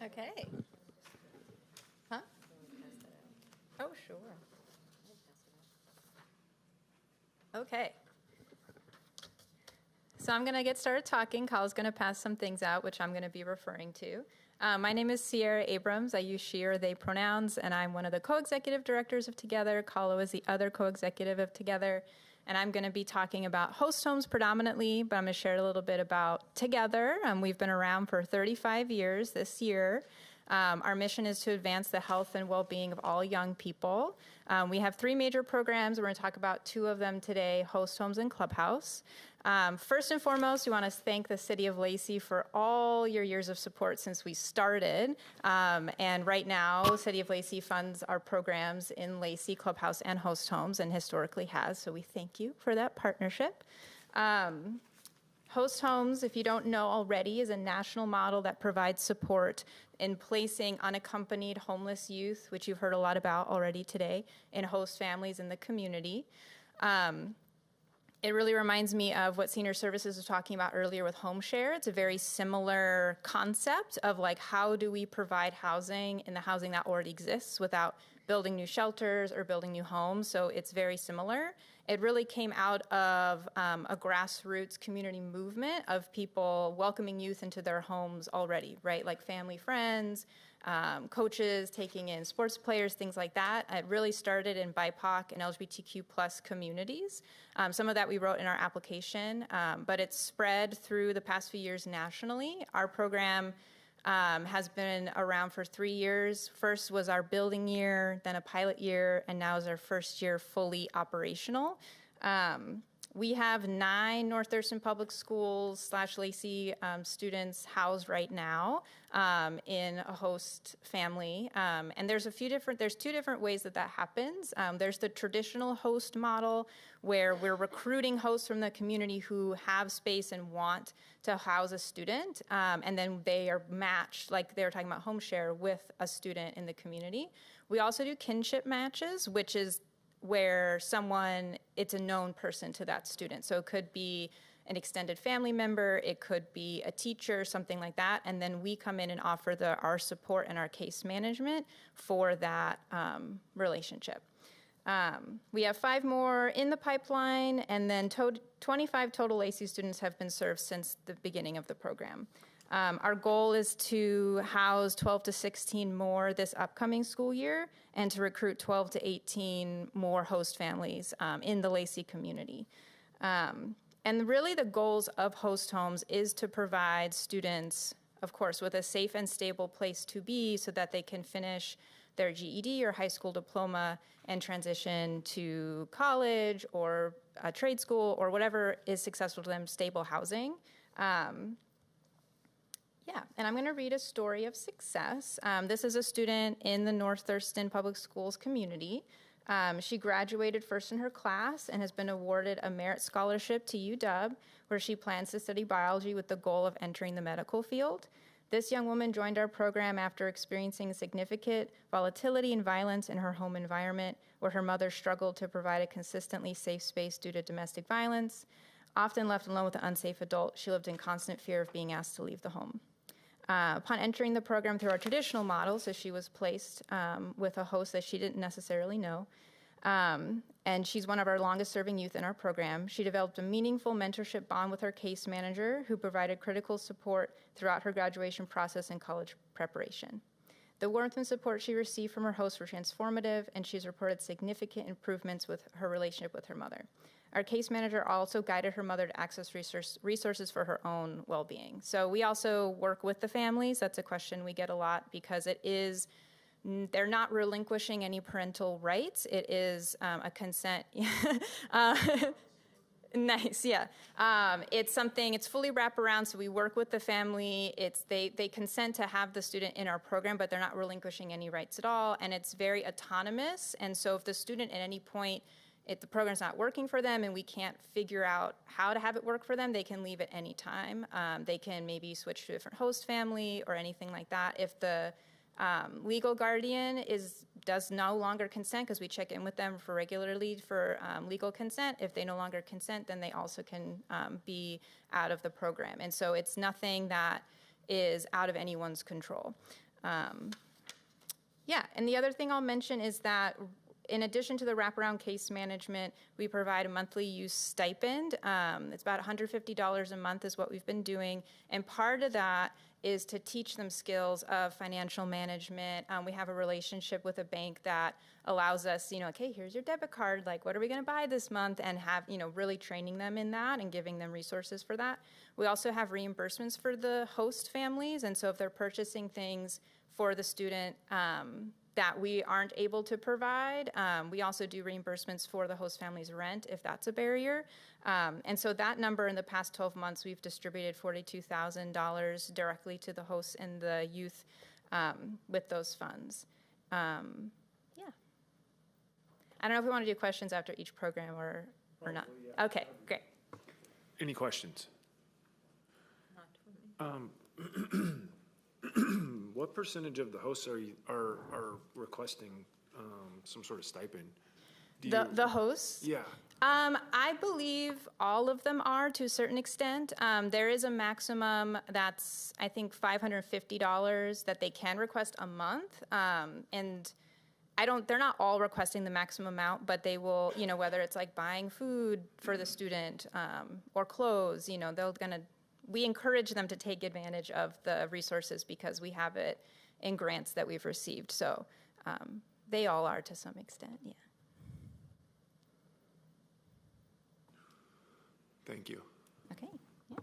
Okay. Huh? Oh, sure. Okay. So I'm going to get started talking. Kyle's going to pass some things out, which I'm going to be referring to. My name is Sierra Abrams. I use she or they pronouns, and I'm one of the co-executive directors of Together. Kalo is the other co-executive of Together. And I'm going to be talking about host homes predominantly, but I'm going to share a little bit about Together. We've been around for 35 years this year. Our mission is to advance the health and well-being of all young people. We have 3 major programs. We're going to talk about 2 of them today, host homes and clubhouse. First and foremost, we want to thank the City of Lacey for all your years of support since we started. And right now, City of Lacey funds our programs in Lacey, clubhouse, and host homes, and historically has. So we thank you for that partnership. Host homes, if you don't know already, is a national model that provides support in placing unaccompanied homeless youth, which you've heard a lot about already today, in host families in the community. It really reminds me of what Senior Services was talking about earlier with home share. It's a very similar concept of like, how do we provide housing in the housing that already exists without building new shelters or building new homes. So it's very similar. It really came out of a grassroots community movement of people welcoming youth into their homes already, right? Like family, friends, coaches taking in sports players, things like that. It really started in BIPOC and LGBTQ plus communities. Some of that we wrote in our application, but it's spread through the past few years nationally. Our program has been around for 3 years. First was our building year, then a pilot year, and now is our first year fully operational. We have 9 North Thurston Public Schools / Lacey students housed right now in a host family. And there's 2 different ways that happens. There's the traditional host model where we're recruiting hosts from the community who have space and want to house a student. And then they are matched, like they were talking about home share, with a student in the community. We also do kinship matches, which is where it's a known person to that student. So it could be an extended family member, it could be a teacher, something like that, and then we come in and offer our support and our case management for that relationship. We have 5 more in the pipeline, and then 25 total Lacey students have been served since the beginning of the program. Our goal is to house 12 to 16 more this upcoming school year and to recruit 12 to 18 more host families in the Lacey community. And really the goals of host homes is to provide students, of course, with a safe and stable place to be so that they can finish their GED or high school diploma and transition to college or a trade school or whatever is successful to them, stable housing. Yeah, and I'm going to read a story of success. This is a student in the North Thurston Public Schools community. She graduated first in her class and has been awarded a merit scholarship to UW, where she plans to study biology with the goal of entering the medical field. This young woman joined our program after experiencing significant volatility and violence in her home environment, where her mother struggled to provide a consistently safe space due to domestic violence. Often left alone with an unsafe adult, she lived in constant fear of being asked to leave the home. Upon entering the program through our traditional model, so she was placed with a host that she didn't necessarily know, and she's one of our longest serving youth in our program. She developed a meaningful mentorship bond with her case manager, who provided critical support throughout her graduation process and college preparation. The warmth and support she received from her host were transformative, and she's reported significant improvements with her relationship with her mother. Our case manager also guided her mother to access resources for her own well-being. So we also work with the families. That's a question we get a lot because they're not relinquishing any parental rights. It is a consent. Nice, yeah. It's fully wraparound, so we work with the family. They consent to have the student in our program, but they're not relinquishing any rights at all, and it's very autonomous. And so if the student at any point, if the program's not working for them and we can't figure out how to have it work for them, they can leave at any time. They can maybe switch to a different host family or anything like that. If the legal guardian does no longer consent, because we check in with them for regularly for legal consent, if they no longer consent, then they also can be out of the program. And so it's nothing that is out of anyone's control. Yeah, and the other thing I'll mention is that in addition to the wraparound case management, we provide a monthly use stipend. It's about $150 a month is what we've been doing. And part of that is to teach them skills of financial management. We have a relationship with a bank that allows us, okay, here's your debit card, like what are we gonna buy this month? And have, really training them in that and giving them resources for that. We also have reimbursements for the host families. And so if they're purchasing things for the student that we aren't able to provide. We also do reimbursements for the host family's rent if that's a barrier. And so that number in the past 12 months, we've distributed $42,000 directly to the hosts and the youth with those funds. Yeah. I don't know if we want to do questions after each program or not. Okay, great. Any questions? What percentage of the hosts are requesting some sort of stipend? The hosts? Yeah. I believe all of them are to a certain extent. There is a maximum that's, I think, $550 that they can request a month. And they're not all requesting the maximum amount, but they will, whether it's like buying food for the student or clothes, we encourage them to take advantage of the resources because we have it in grants that we've received. So they all are to some extent, yeah. Thank you. Okay. Yeah.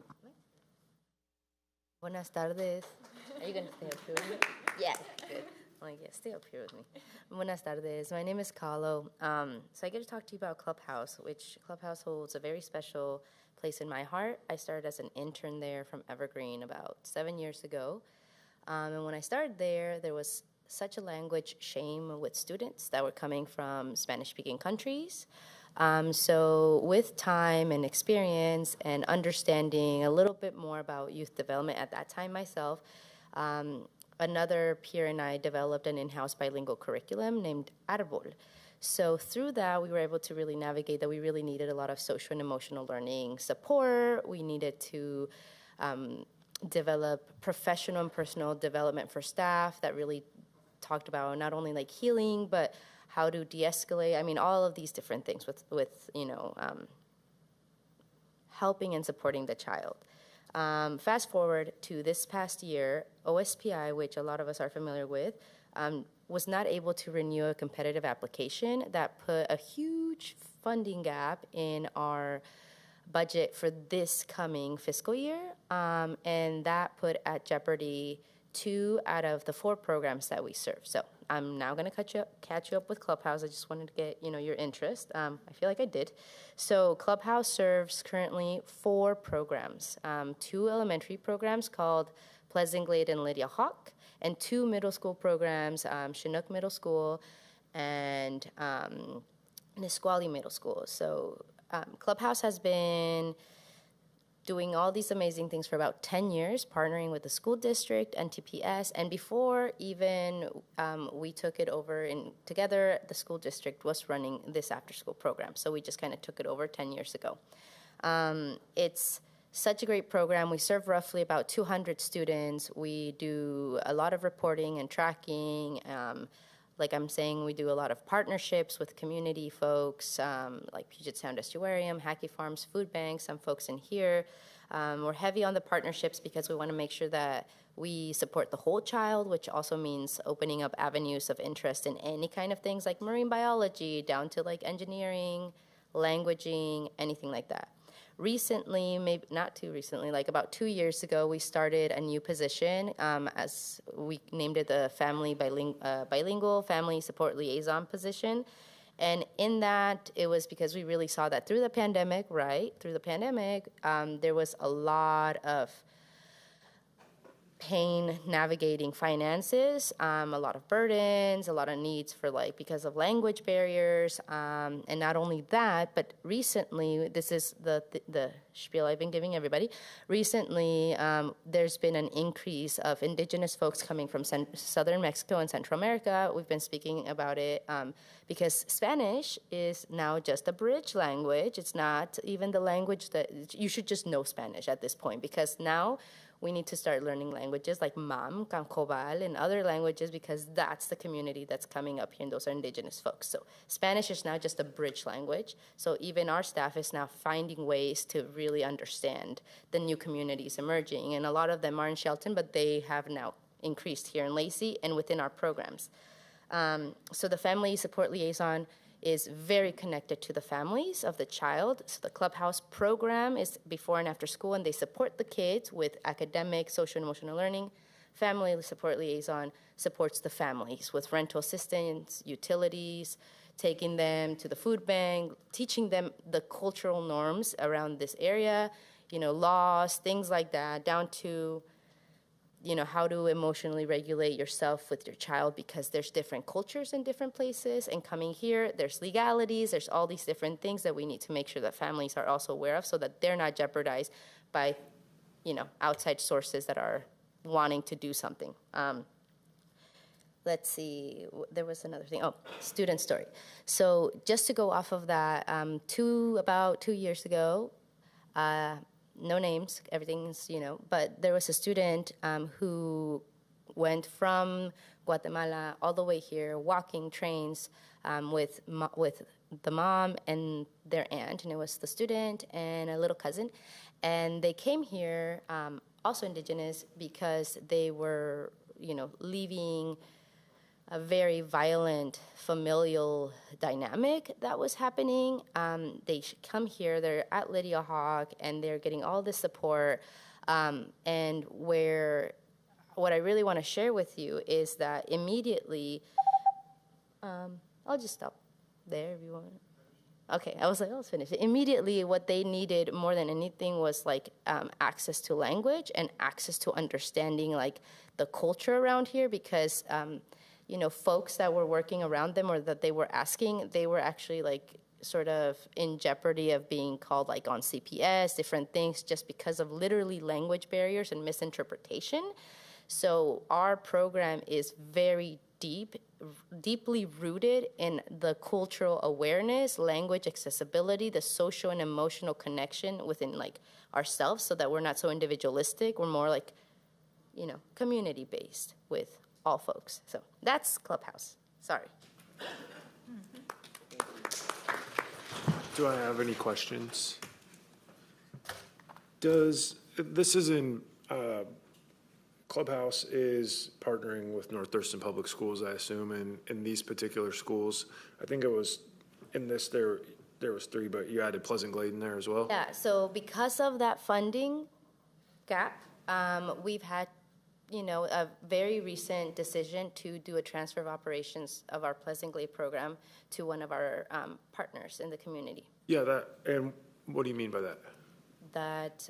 Buenas tardes. Are you going to stay up here with me? Yeah, good. Like, yeah, stay up here with me. Buenas tardes. My name is Carlo. So I get to talk to you about Clubhouse, which Clubhouse holds a very special place in my heart. I started as an intern there from Evergreen about 7 years ago. And when I started there was such a language shame with students that were coming from Spanish-speaking countries. So with time and experience and understanding a little bit more about youth development at that time myself, another peer and I developed an in-house bilingual curriculum named Arbol. So through that, we were able to really navigate that we really needed a lot of social and emotional learning support. We needed to develop professional and personal development for staff that really talked about not only like healing, but how to de-escalate. I mean, all of these different things with helping and supporting the child. Fast forward to this past year, OSPI, which a lot of us are familiar with, was not able to renew a competitive application that put a huge funding gap in our budget for this coming fiscal year, and that put at jeopardy 2 out of the 4 programs that we serve. So I'm now going to catch you up with Clubhouse. I just wanted to get your interest. I feel like I did. So Clubhouse serves currently 4 programs, 2 elementary programs called Pleasant Glade and Lydia Hawk, and 2 middle school programs, Chinook Middle School and Nisqually Middle School. So Clubhouse has been doing all these amazing things for about 10 years, partnering with the school district and TPS. And before even we took it over together, the school district was running this after-school program. So we just kind of took it over 10 years ago. It's such a great program. We serve roughly about 200 students. We do a lot of reporting and tracking. Like I'm saying, we do a lot of partnerships with community folks, like Puget Sound Estuarium, Hackey Farms Food Bank, some folks in here. We're heavy on the partnerships because we want to make sure that we support the whole child, which also means opening up avenues of interest in any kind of things like marine biology, down to like engineering, languaging, anything like that. Recently, maybe not too recently, like about 2 years ago, we started a new position as we named it the bilingual family support liaison position. And in that, it was because we really saw that through the pandemic, there was a lot of pain navigating finances, a lot of burdens, a lot of needs for because of language barriers, and not only that, but recently, this is the spiel I've been giving everybody. Recently, there's been an increase of indigenous folks coming from southern Mexico and Central America. We've been speaking about it because Spanish is now just a bridge language. It's not even the language that you should just know Spanish at this point, because now we need to start learning languages like Mam, Cancobal, and other languages, because that's the community that's coming up here, and those are indigenous folks. So Spanish is now just a bridge language. So even our staff is now finding ways to really understand the new communities emerging. And a lot of them are in Shelton, but they have now increased here in Lacey and within our programs. So the family support liaison is very connected to the families of the child. So the Clubhouse program is before and after school, and they support the kids with academic, social, and emotional learning. Family support liaison supports the families with rental assistance, utilities, taking them to the food bank, teaching them the cultural norms around this area, laws, things like that, down to how to emotionally regulate yourself with your child, because there's different cultures in different places. And coming here, there's legalities, there's all these different things that we need to make sure that families are also aware of, so that they're not jeopardized by, outside sources that are wanting to do something. Let's see, there was another thing. Oh, student story. So just to go off of that, about 2 years ago, no names, everything's, but there was a student who went from Guatemala all the way here, walking trains with the mom and their aunt, and it was the student and a little cousin. And they came here, also indigenous, because they were, leaving a very violent familial dynamic that was happening. They come here, they're at Lydia Hawk, and they're getting all this support. And what I really want to share with you is that immediately, I'll just stop there if you want. Okay, I was like, let's finish it. Immediately, what they needed more than anything was access to language and access to understanding the culture around here, because folks that were working around them or that they were asking, they were actually sort of in jeopardy of being called on CPS, different things, just because of literally language barriers and misinterpretation. So our program is very deeply rooted in the cultural awareness, language accessibility, the social and emotional connection within ourselves, so that we're not so individualistic. We're more community-based with all folks. So that's Clubhouse. Sorry. Do I have any questions? This is in, Clubhouse is partnering with North Thurston Public Schools, I assume, and in these particular schools, I think it was, in this, there was 3, but you added Pleasant Glade in there as well? Yeah, so because of that funding gap, we've had a very recent decision to do a transfer of operations of our Pleasant Glade program to one of our partners in the community. Yeah, and what do you mean by that? That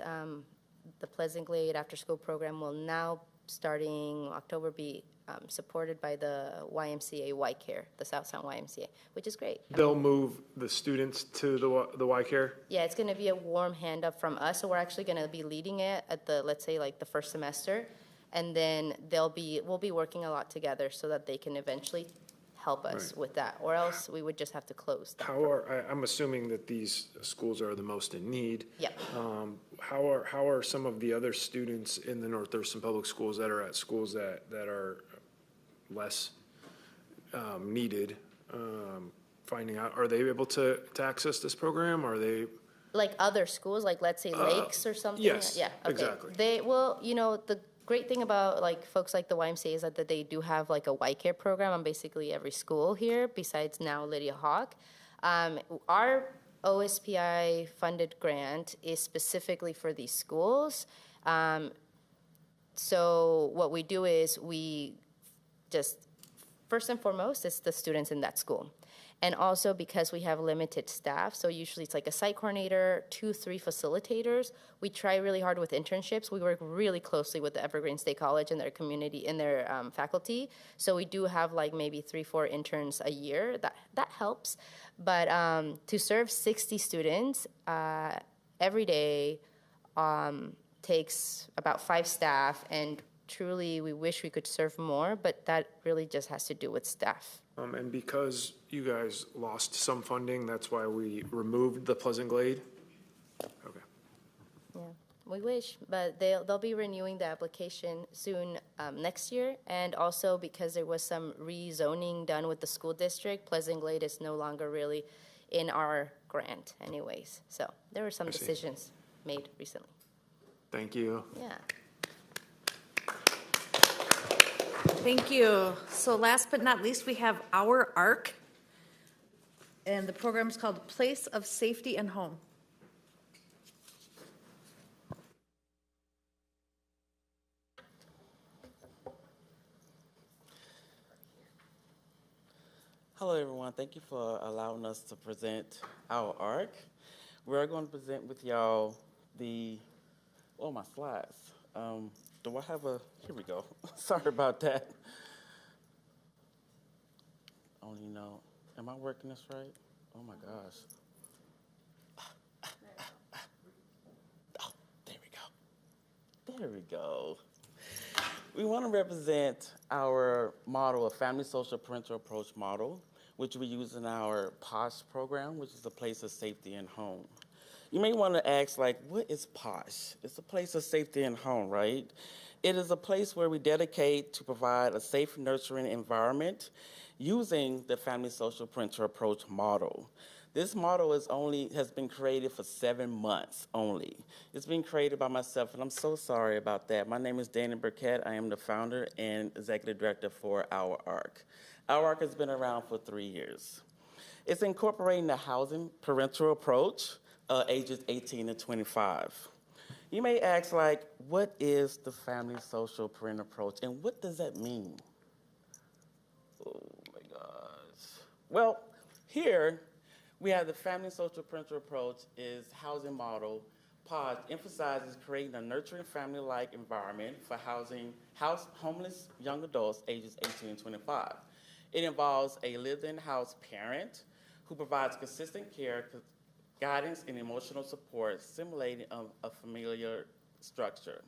the Pleasant Glade after-school program will now, starting October, be supported by the YMCA Y-Care, the South Sound YMCA, which is great. They'll move the students to the Y-Care? Yeah, it's going to be a warm hand up from us, so we're actually going to be leading it at let's say the first semester. And then we'll be working a lot together so that they can eventually help us with that, or else we would just have to close. I'm assuming that these schools are the most in need. Yep. How are some of the other students in the North Thurston Public Schools that are at schools that are less needed finding out? Are they able to access this program? Are they other schools, let's say Lakes or something? Yes. Yeah. Okay. Exactly. The great thing about folks like the YMCA is that they do have a Y-Care program on basically every school here, besides now Lydia Hawk. Our OSPI funded grant is specifically for these schools. So what we do is we just, first and foremost, it's the students in that school. And also because we have limited staff, so usually it's a site coordinator, 2-3 facilitators. We try really hard with internships. We work really closely with the Evergreen State College and their community and their faculty. So we do have maybe 3-4 interns a year. That helps. But to serve 60 students every day, takes about 5 staff, and truly we wish we could serve more, but that really just has to do with staff. And because you guys lost some funding, that's why we removed the Pleasant Glade? Okay. Yeah, we wish, but they'll be renewing the application soon next year, and also because there was some rezoning done with the school district, Pleasant Glade is no longer really in our grant anyways. So there were some decisions made recently. Thank you. Yeah. Thank you. So last but not least, we have Our ARC, and the program is called Place of Safety and Home. Hello, everyone. Thank you for allowing us to present our ARC. We're going to present with y'all my slides. Do I have here we go. Sorry about that. Am I working this right? Oh my gosh. Oh, there we go. There we go. We want to represent our model, a family social parental approach model, which we use in our POSH program, which is a place of safety and home. You may want to ask, what is POSH? It's a place of safety and home, right? It is a place where we dedicate to provide a safe, nurturing environment using the family social parental approach model. This model has been created for 7 months only. It's been created by myself, and I'm so sorry about that. My name is Danny Burkett. I am the founder and executive director for Our ARC. Our ARC has been around for 3 years. It's incorporating the housing parental approach, ages 18 to 25. You may ask, what is the family social parental approach, and what does that mean? Oh my gosh. Well, here we have the family social parental approach is housing model. POD emphasizes creating a nurturing family-like environment for homeless young adults ages 18 and 25. It involves a lived-in house parent who provides consistent care, guidance, and emotional support, simulating a familiar structure.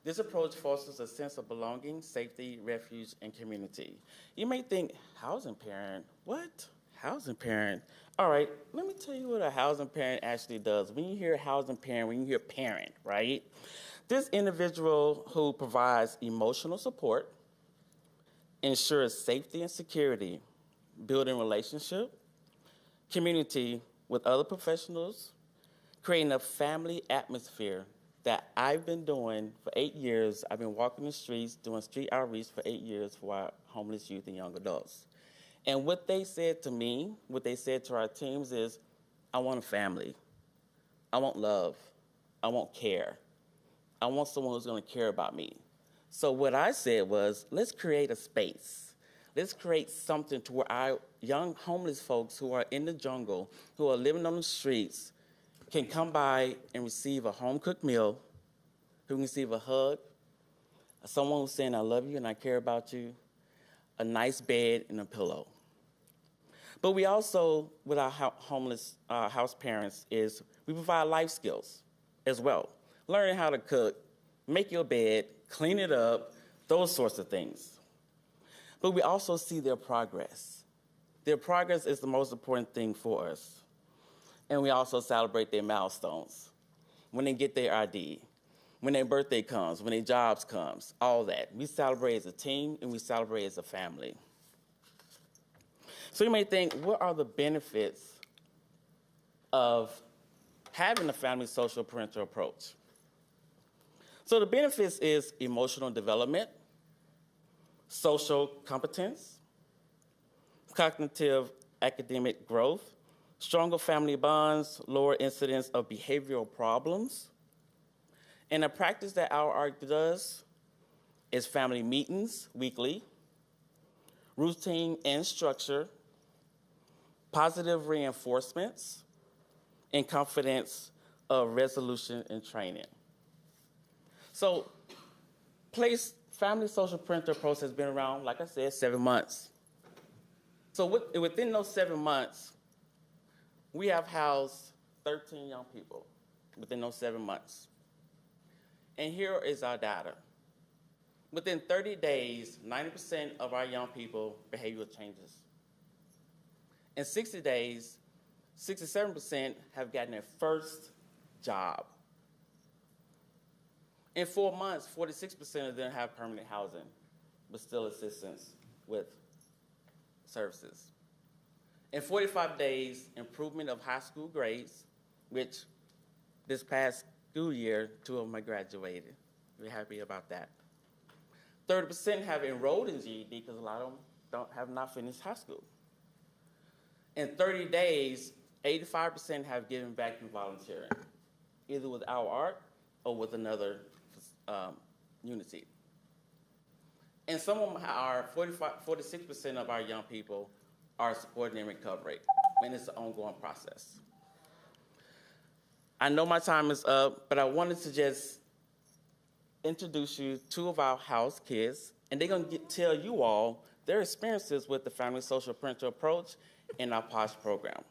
This approach fosters a sense of belonging, safety, refuge, and community. You may think, housing parent, what? Housing parent? All right, let me tell you what a housing parent actually does. When you hear housing parent, when you hear parent, right? This individual who provides emotional support, ensures safety and security, building relationship, community with other professionals, creating a family atmosphere that I've been doing for 8 years. I've been walking the streets, doing street outreach for 8 years for our homeless youth and young adults. And what they said to me, what they said to our teams is, I want a family. I want love. I want care. I want someone who's going to care about me. So what I said was, let's create a space. Let's create something to where our young homeless folks who are in the jungle, who are living on the streets, can come by and receive a home-cooked meal, who can receive a hug, someone who's saying, I love you and I care about you, a nice bed and a pillow. But we also, with our homeless house parents, is we provide life skills as well. Learning how to cook, make your bed, clean it up, those sorts of things. But we also see their progress. Their progress is the most important thing for us. And we also celebrate their milestones. When they get their ID, when their birthday comes, when their jobs comes, all that. We celebrate as a team and we celebrate as a family. So you may think, what are the benefits of having a family social parental approach? So the benefits is emotional development, social competence, cognitive academic growth, stronger family bonds, lower incidence of behavioral problems. And a practice that our ARC does is family meetings weekly, routine and structure, positive reinforcements, and confidence of resolution and training. So family social parental approach has been around, like I said, 7 months. So within those 7 months, we have housed 13 young people. within those 7 months. And here is our data. Within 30 days, 90% of our young people, behavioral changes. In 60 days, 67% have gotten their first job. In 4 months, 46% of them have permanent housing, but still assistance with services. In 45 days, improvement of high school grades, which this past school year, 2 of them graduated. We're happy about that. 30% have enrolled in GED because a lot of them have not finished high school. In 30 days, 85% have given back through volunteering, either with our art or with another unity. And some of them are 46% of our young people are supporting in recovery, and it's an ongoing process. I know my time is up, but I wanted to just introduce you to 2 of our house kids, and they're going to tell you all their experiences with the Family Social Parental Approach in our POSH program.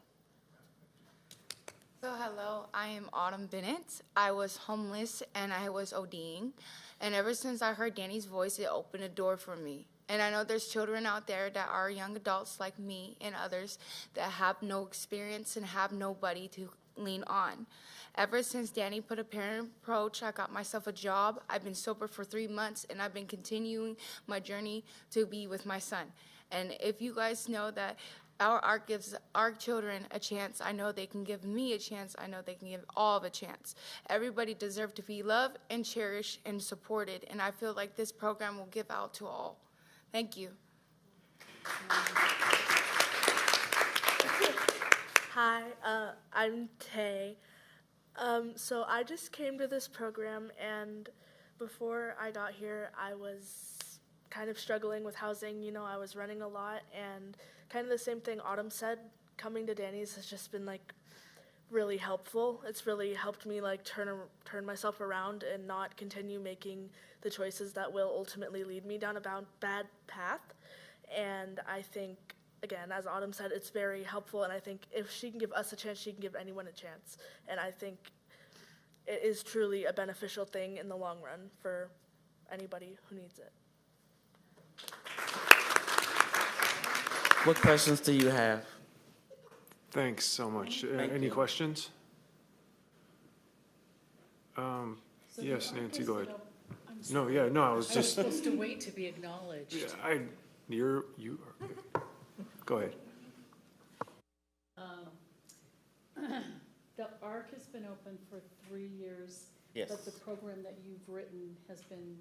So hello, I am Autumn Bennett. I was homeless and I was ODing, and ever since I heard Danny's voice, it opened a door for me. And I know there's children out there that are young adults like me and others that have no experience and have nobody to lean on. Ever since Danny put a parent approach, I got myself a job. I've been sober for 3 months, and I've been continuing my journey to be with my son. And if you guys know that our art gives our children a chance, I know they can give me a chance. I know they can give all of a chance. Everybody deserves to be loved and cherished and supported, and I feel like this program will give out to all. Thank you. Hi, I'm Tay. So I just came to this program, and before I got here, I was kind of struggling with housing. You know, I was running a lot, and kind of the same thing Autumn said, coming to Danny's has just been like really helpful. It's really helped me like turn myself around and not continue making the choices that will ultimately lead me down a bad path. And I think, again, as Autumn said, it's very helpful, and I think if she can give us a chance, she can give anyone a chance. And I think it is truly a beneficial thing in the long run for anybody who needs it. What questions do you have? Thanks so much. Any questions? Yes, Nancy, go ahead. No, yeah, no, I was just. I was supposed to wait to be acknowledged. Yeah, you are. Go ahead. The ARC has been open for 3 years. Yes. But the program that you've written has been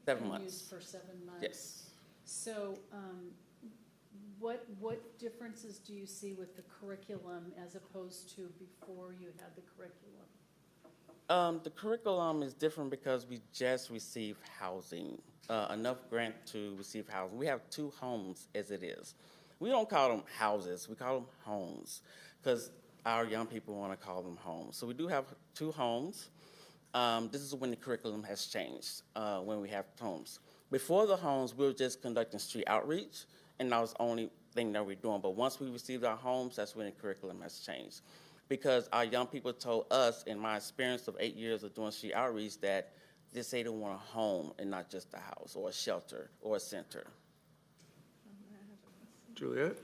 7 months. used for 7 months. Yes. So what differences do you see with the curriculum as opposed to before you had the curriculum? The curriculum is different because we just received housing, enough grant to receive housing. We have 2 homes as it is. We don't call them houses, we call them homes, because our young people want to call them homes. So we do have 2 homes. This is when the curriculum has changed, when we have homes. Before the homes, we were just conducting street outreach, and that was the only thing that we're doing. But once we received our homes, that's when the curriculum has changed. Because our young people told us, in my experience of 8 years of doing street outreach, that they say they want a home and not just a house or a shelter or a center. Juliet?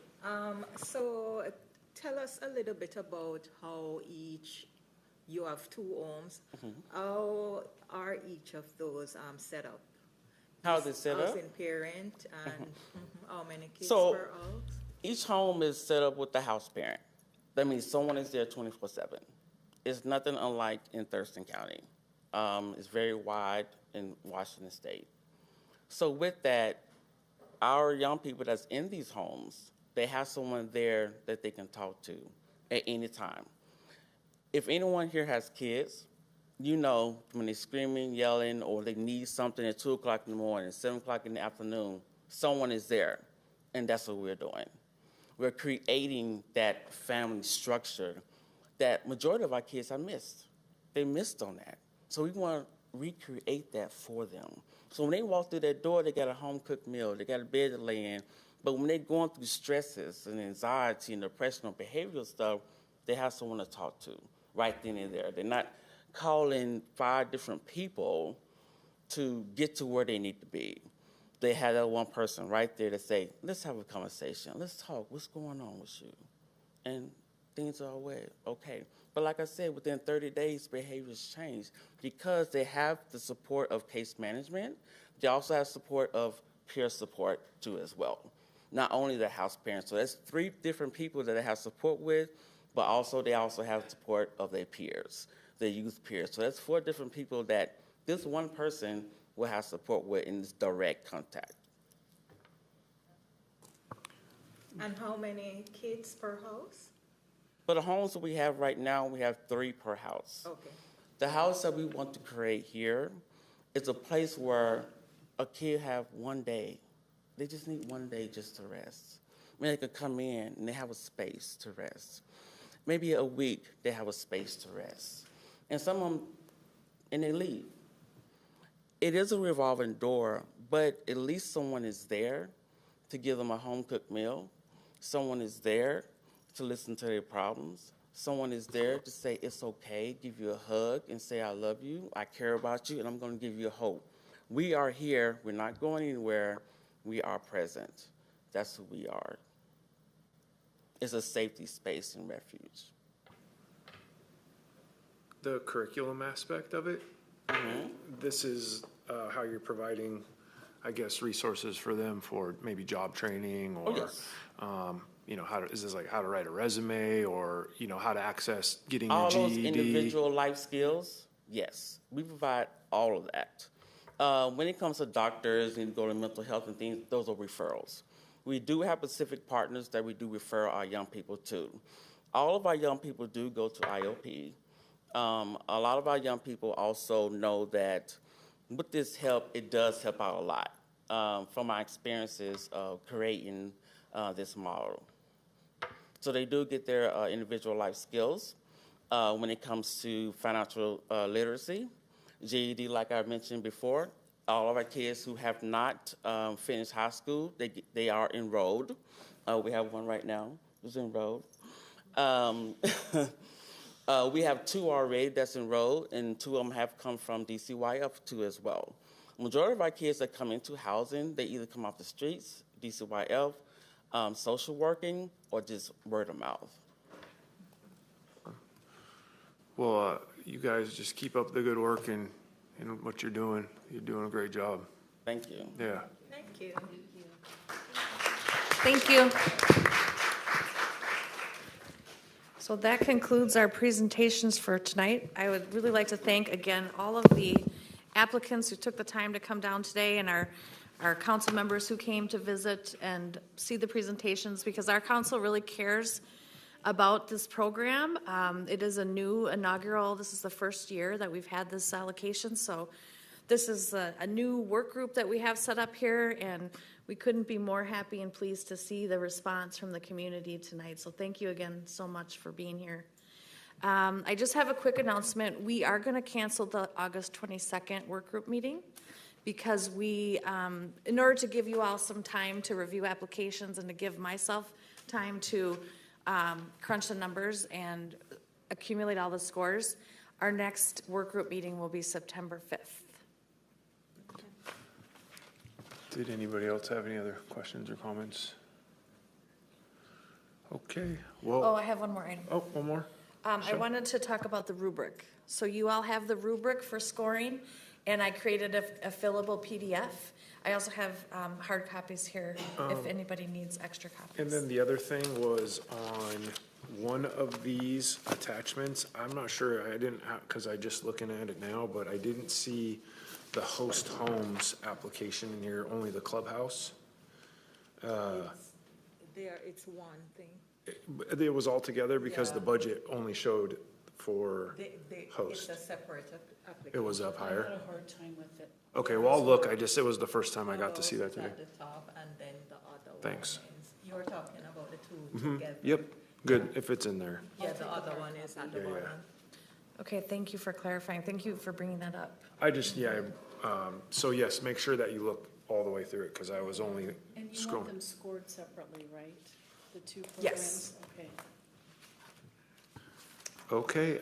So tell us a little bit about how you have 2 homes. How are each of those set up? How is it set up? Housing parent and how many kids So per house? each home is set up with the house parent. That means someone is there 24/7. It's nothing unlike in Thurston County. It's very wide in Washington State. So with that, our young people that's in these homes, they have someone there that they can talk to at any time. If anyone here has kids, you know when they're screaming, yelling, or they need something at 2 o'clock in the morning, 7 o'clock in the afternoon, someone is there, and that's what we're doing. We're creating that family structure that majority of our kids have missed. They missed on that. So we want to recreate that for them. So when they walk through that door, they got a home-cooked meal, they got a bed to lay in, but when they're going through stresses and anxiety and depression or behavioral stuff, they have someone to talk to right then and there. They're not calling 5 different people to get to where they need to be. They had that one person right there to say, let's have a conversation. Let's talk. What's going on with you? And things are okay. But like I said, within 30 days, behaviors change because they have the support of case management. They also have support of peer support too as well. Not only the house parents. So that's 3 different people that they have support with, but also they also have support of their peers, their youth peers. So that's 4 different people that this one person will have support with in this direct contact. And how many kids per house? For the homes that we have right now, we have 3 per house. Okay. The house that we want to create here is a place where a kid have one day. They just need one day just to rest. I mean, they could come in and they have a space to rest. Maybe a week they have a space to rest. And some of them, and they leave. It is a revolving door, but at least someone is there to give them a home-cooked meal. Someone is there to listen to their problems. Someone is there to say it's okay, give you a hug and say, I love you, I care about you, and I'm going to give you hope. We are here. We're not going anywhere. We are present. That's who we are. It's a safety space and refuge. The curriculum aspect of it, this is how you're providing, I guess, resources for them for maybe job training or, you know, is this like how to write a resume or, you know, how to access getting your GED? All those individual life skills, yes. We provide all of that. When it comes to doctors and go to mental health and things, those are referrals. We do have specific partners that we do refer our young people to. All of our young people do go to IOP. A lot of our young people also know that with this help, it does help out a lot from my experiences of creating this model. So they do get their individual life skills when it comes to financial literacy. GED, like I mentioned before, all of our kids who have not finished high school, they are enrolled. We have one right now who's enrolled. We have 2 already that's enrolled, and 2 of them have come from DCYF too as well. Majority of our kids that come into housing, they either come off the streets, DCYF, social working, or just word of mouth. Well, you guys just keep up the good work and what you're doing. You're doing a great job. Thank you. Yeah. Thank you. Thank you. So that concludes our presentations for tonight. I would really like to thank again all of the applicants who took the time to come down today and our council members who came to visit and see the presentations, because our council really cares about this program. It is a new inaugural, this is the first year that we've had this allocation, so this is a new work group that we have set up here, and we couldn't be more happy and pleased to see the response from the community tonight. So thank you again so much for being here. I just have a quick announcement. We are going to cancel the August 22nd work group meeting because we, in order to give you all some time to review applications and to give myself time to crunch the numbers and accumulate all the scores, our next work group meeting will be September 5th. Did anybody else have any other questions or comments? Okay, well. Oh, I have one more item. Oh, one more? I wanted to talk about the rubric. So you all have the rubric for scoring, and I created a fillable PDF. I also have hard copies here if anybody needs extra copies. And then the other thing was on one of these attachments, I'm not sure, I didn't have, because I just looking at it now, but I didn't see the host homes application in here, only the clubhouse. It's one thing. It was all together because the budget only showed for host. It's a separate application. It was up higher? I had a hard time with it. Okay, well, I'll look. It was the first time I got to see that today. At the top, and then the other Thanks. one is, you're talking about the two Mhm. together. Yep, good, if it's in there. Yeah, the other one is at the Yeah, yeah. bottom. Okay, thank you for clarifying. Thank you for bringing that up. I just, so yes, make sure that you look all the way through it, because I was only And you scrolling. want them scored separately, right? The 2 programs? Yes. Okay. Okay,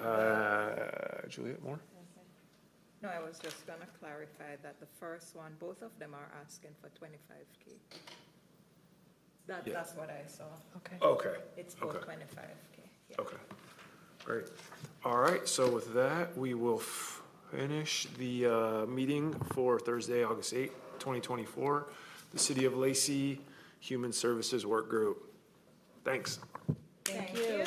Juliet Moore? No, I was just gonna clarify that the first one, both of them are asking for 25K. Yeah. That's what I saw. Okay. Okay. It's both Okay. 25K. Yeah. Okay, great. All right, so with that, we will finish the meeting for Thursday, August 8th, 2024, the City of Lacey Human Services Work Group. Thanks. Thank you.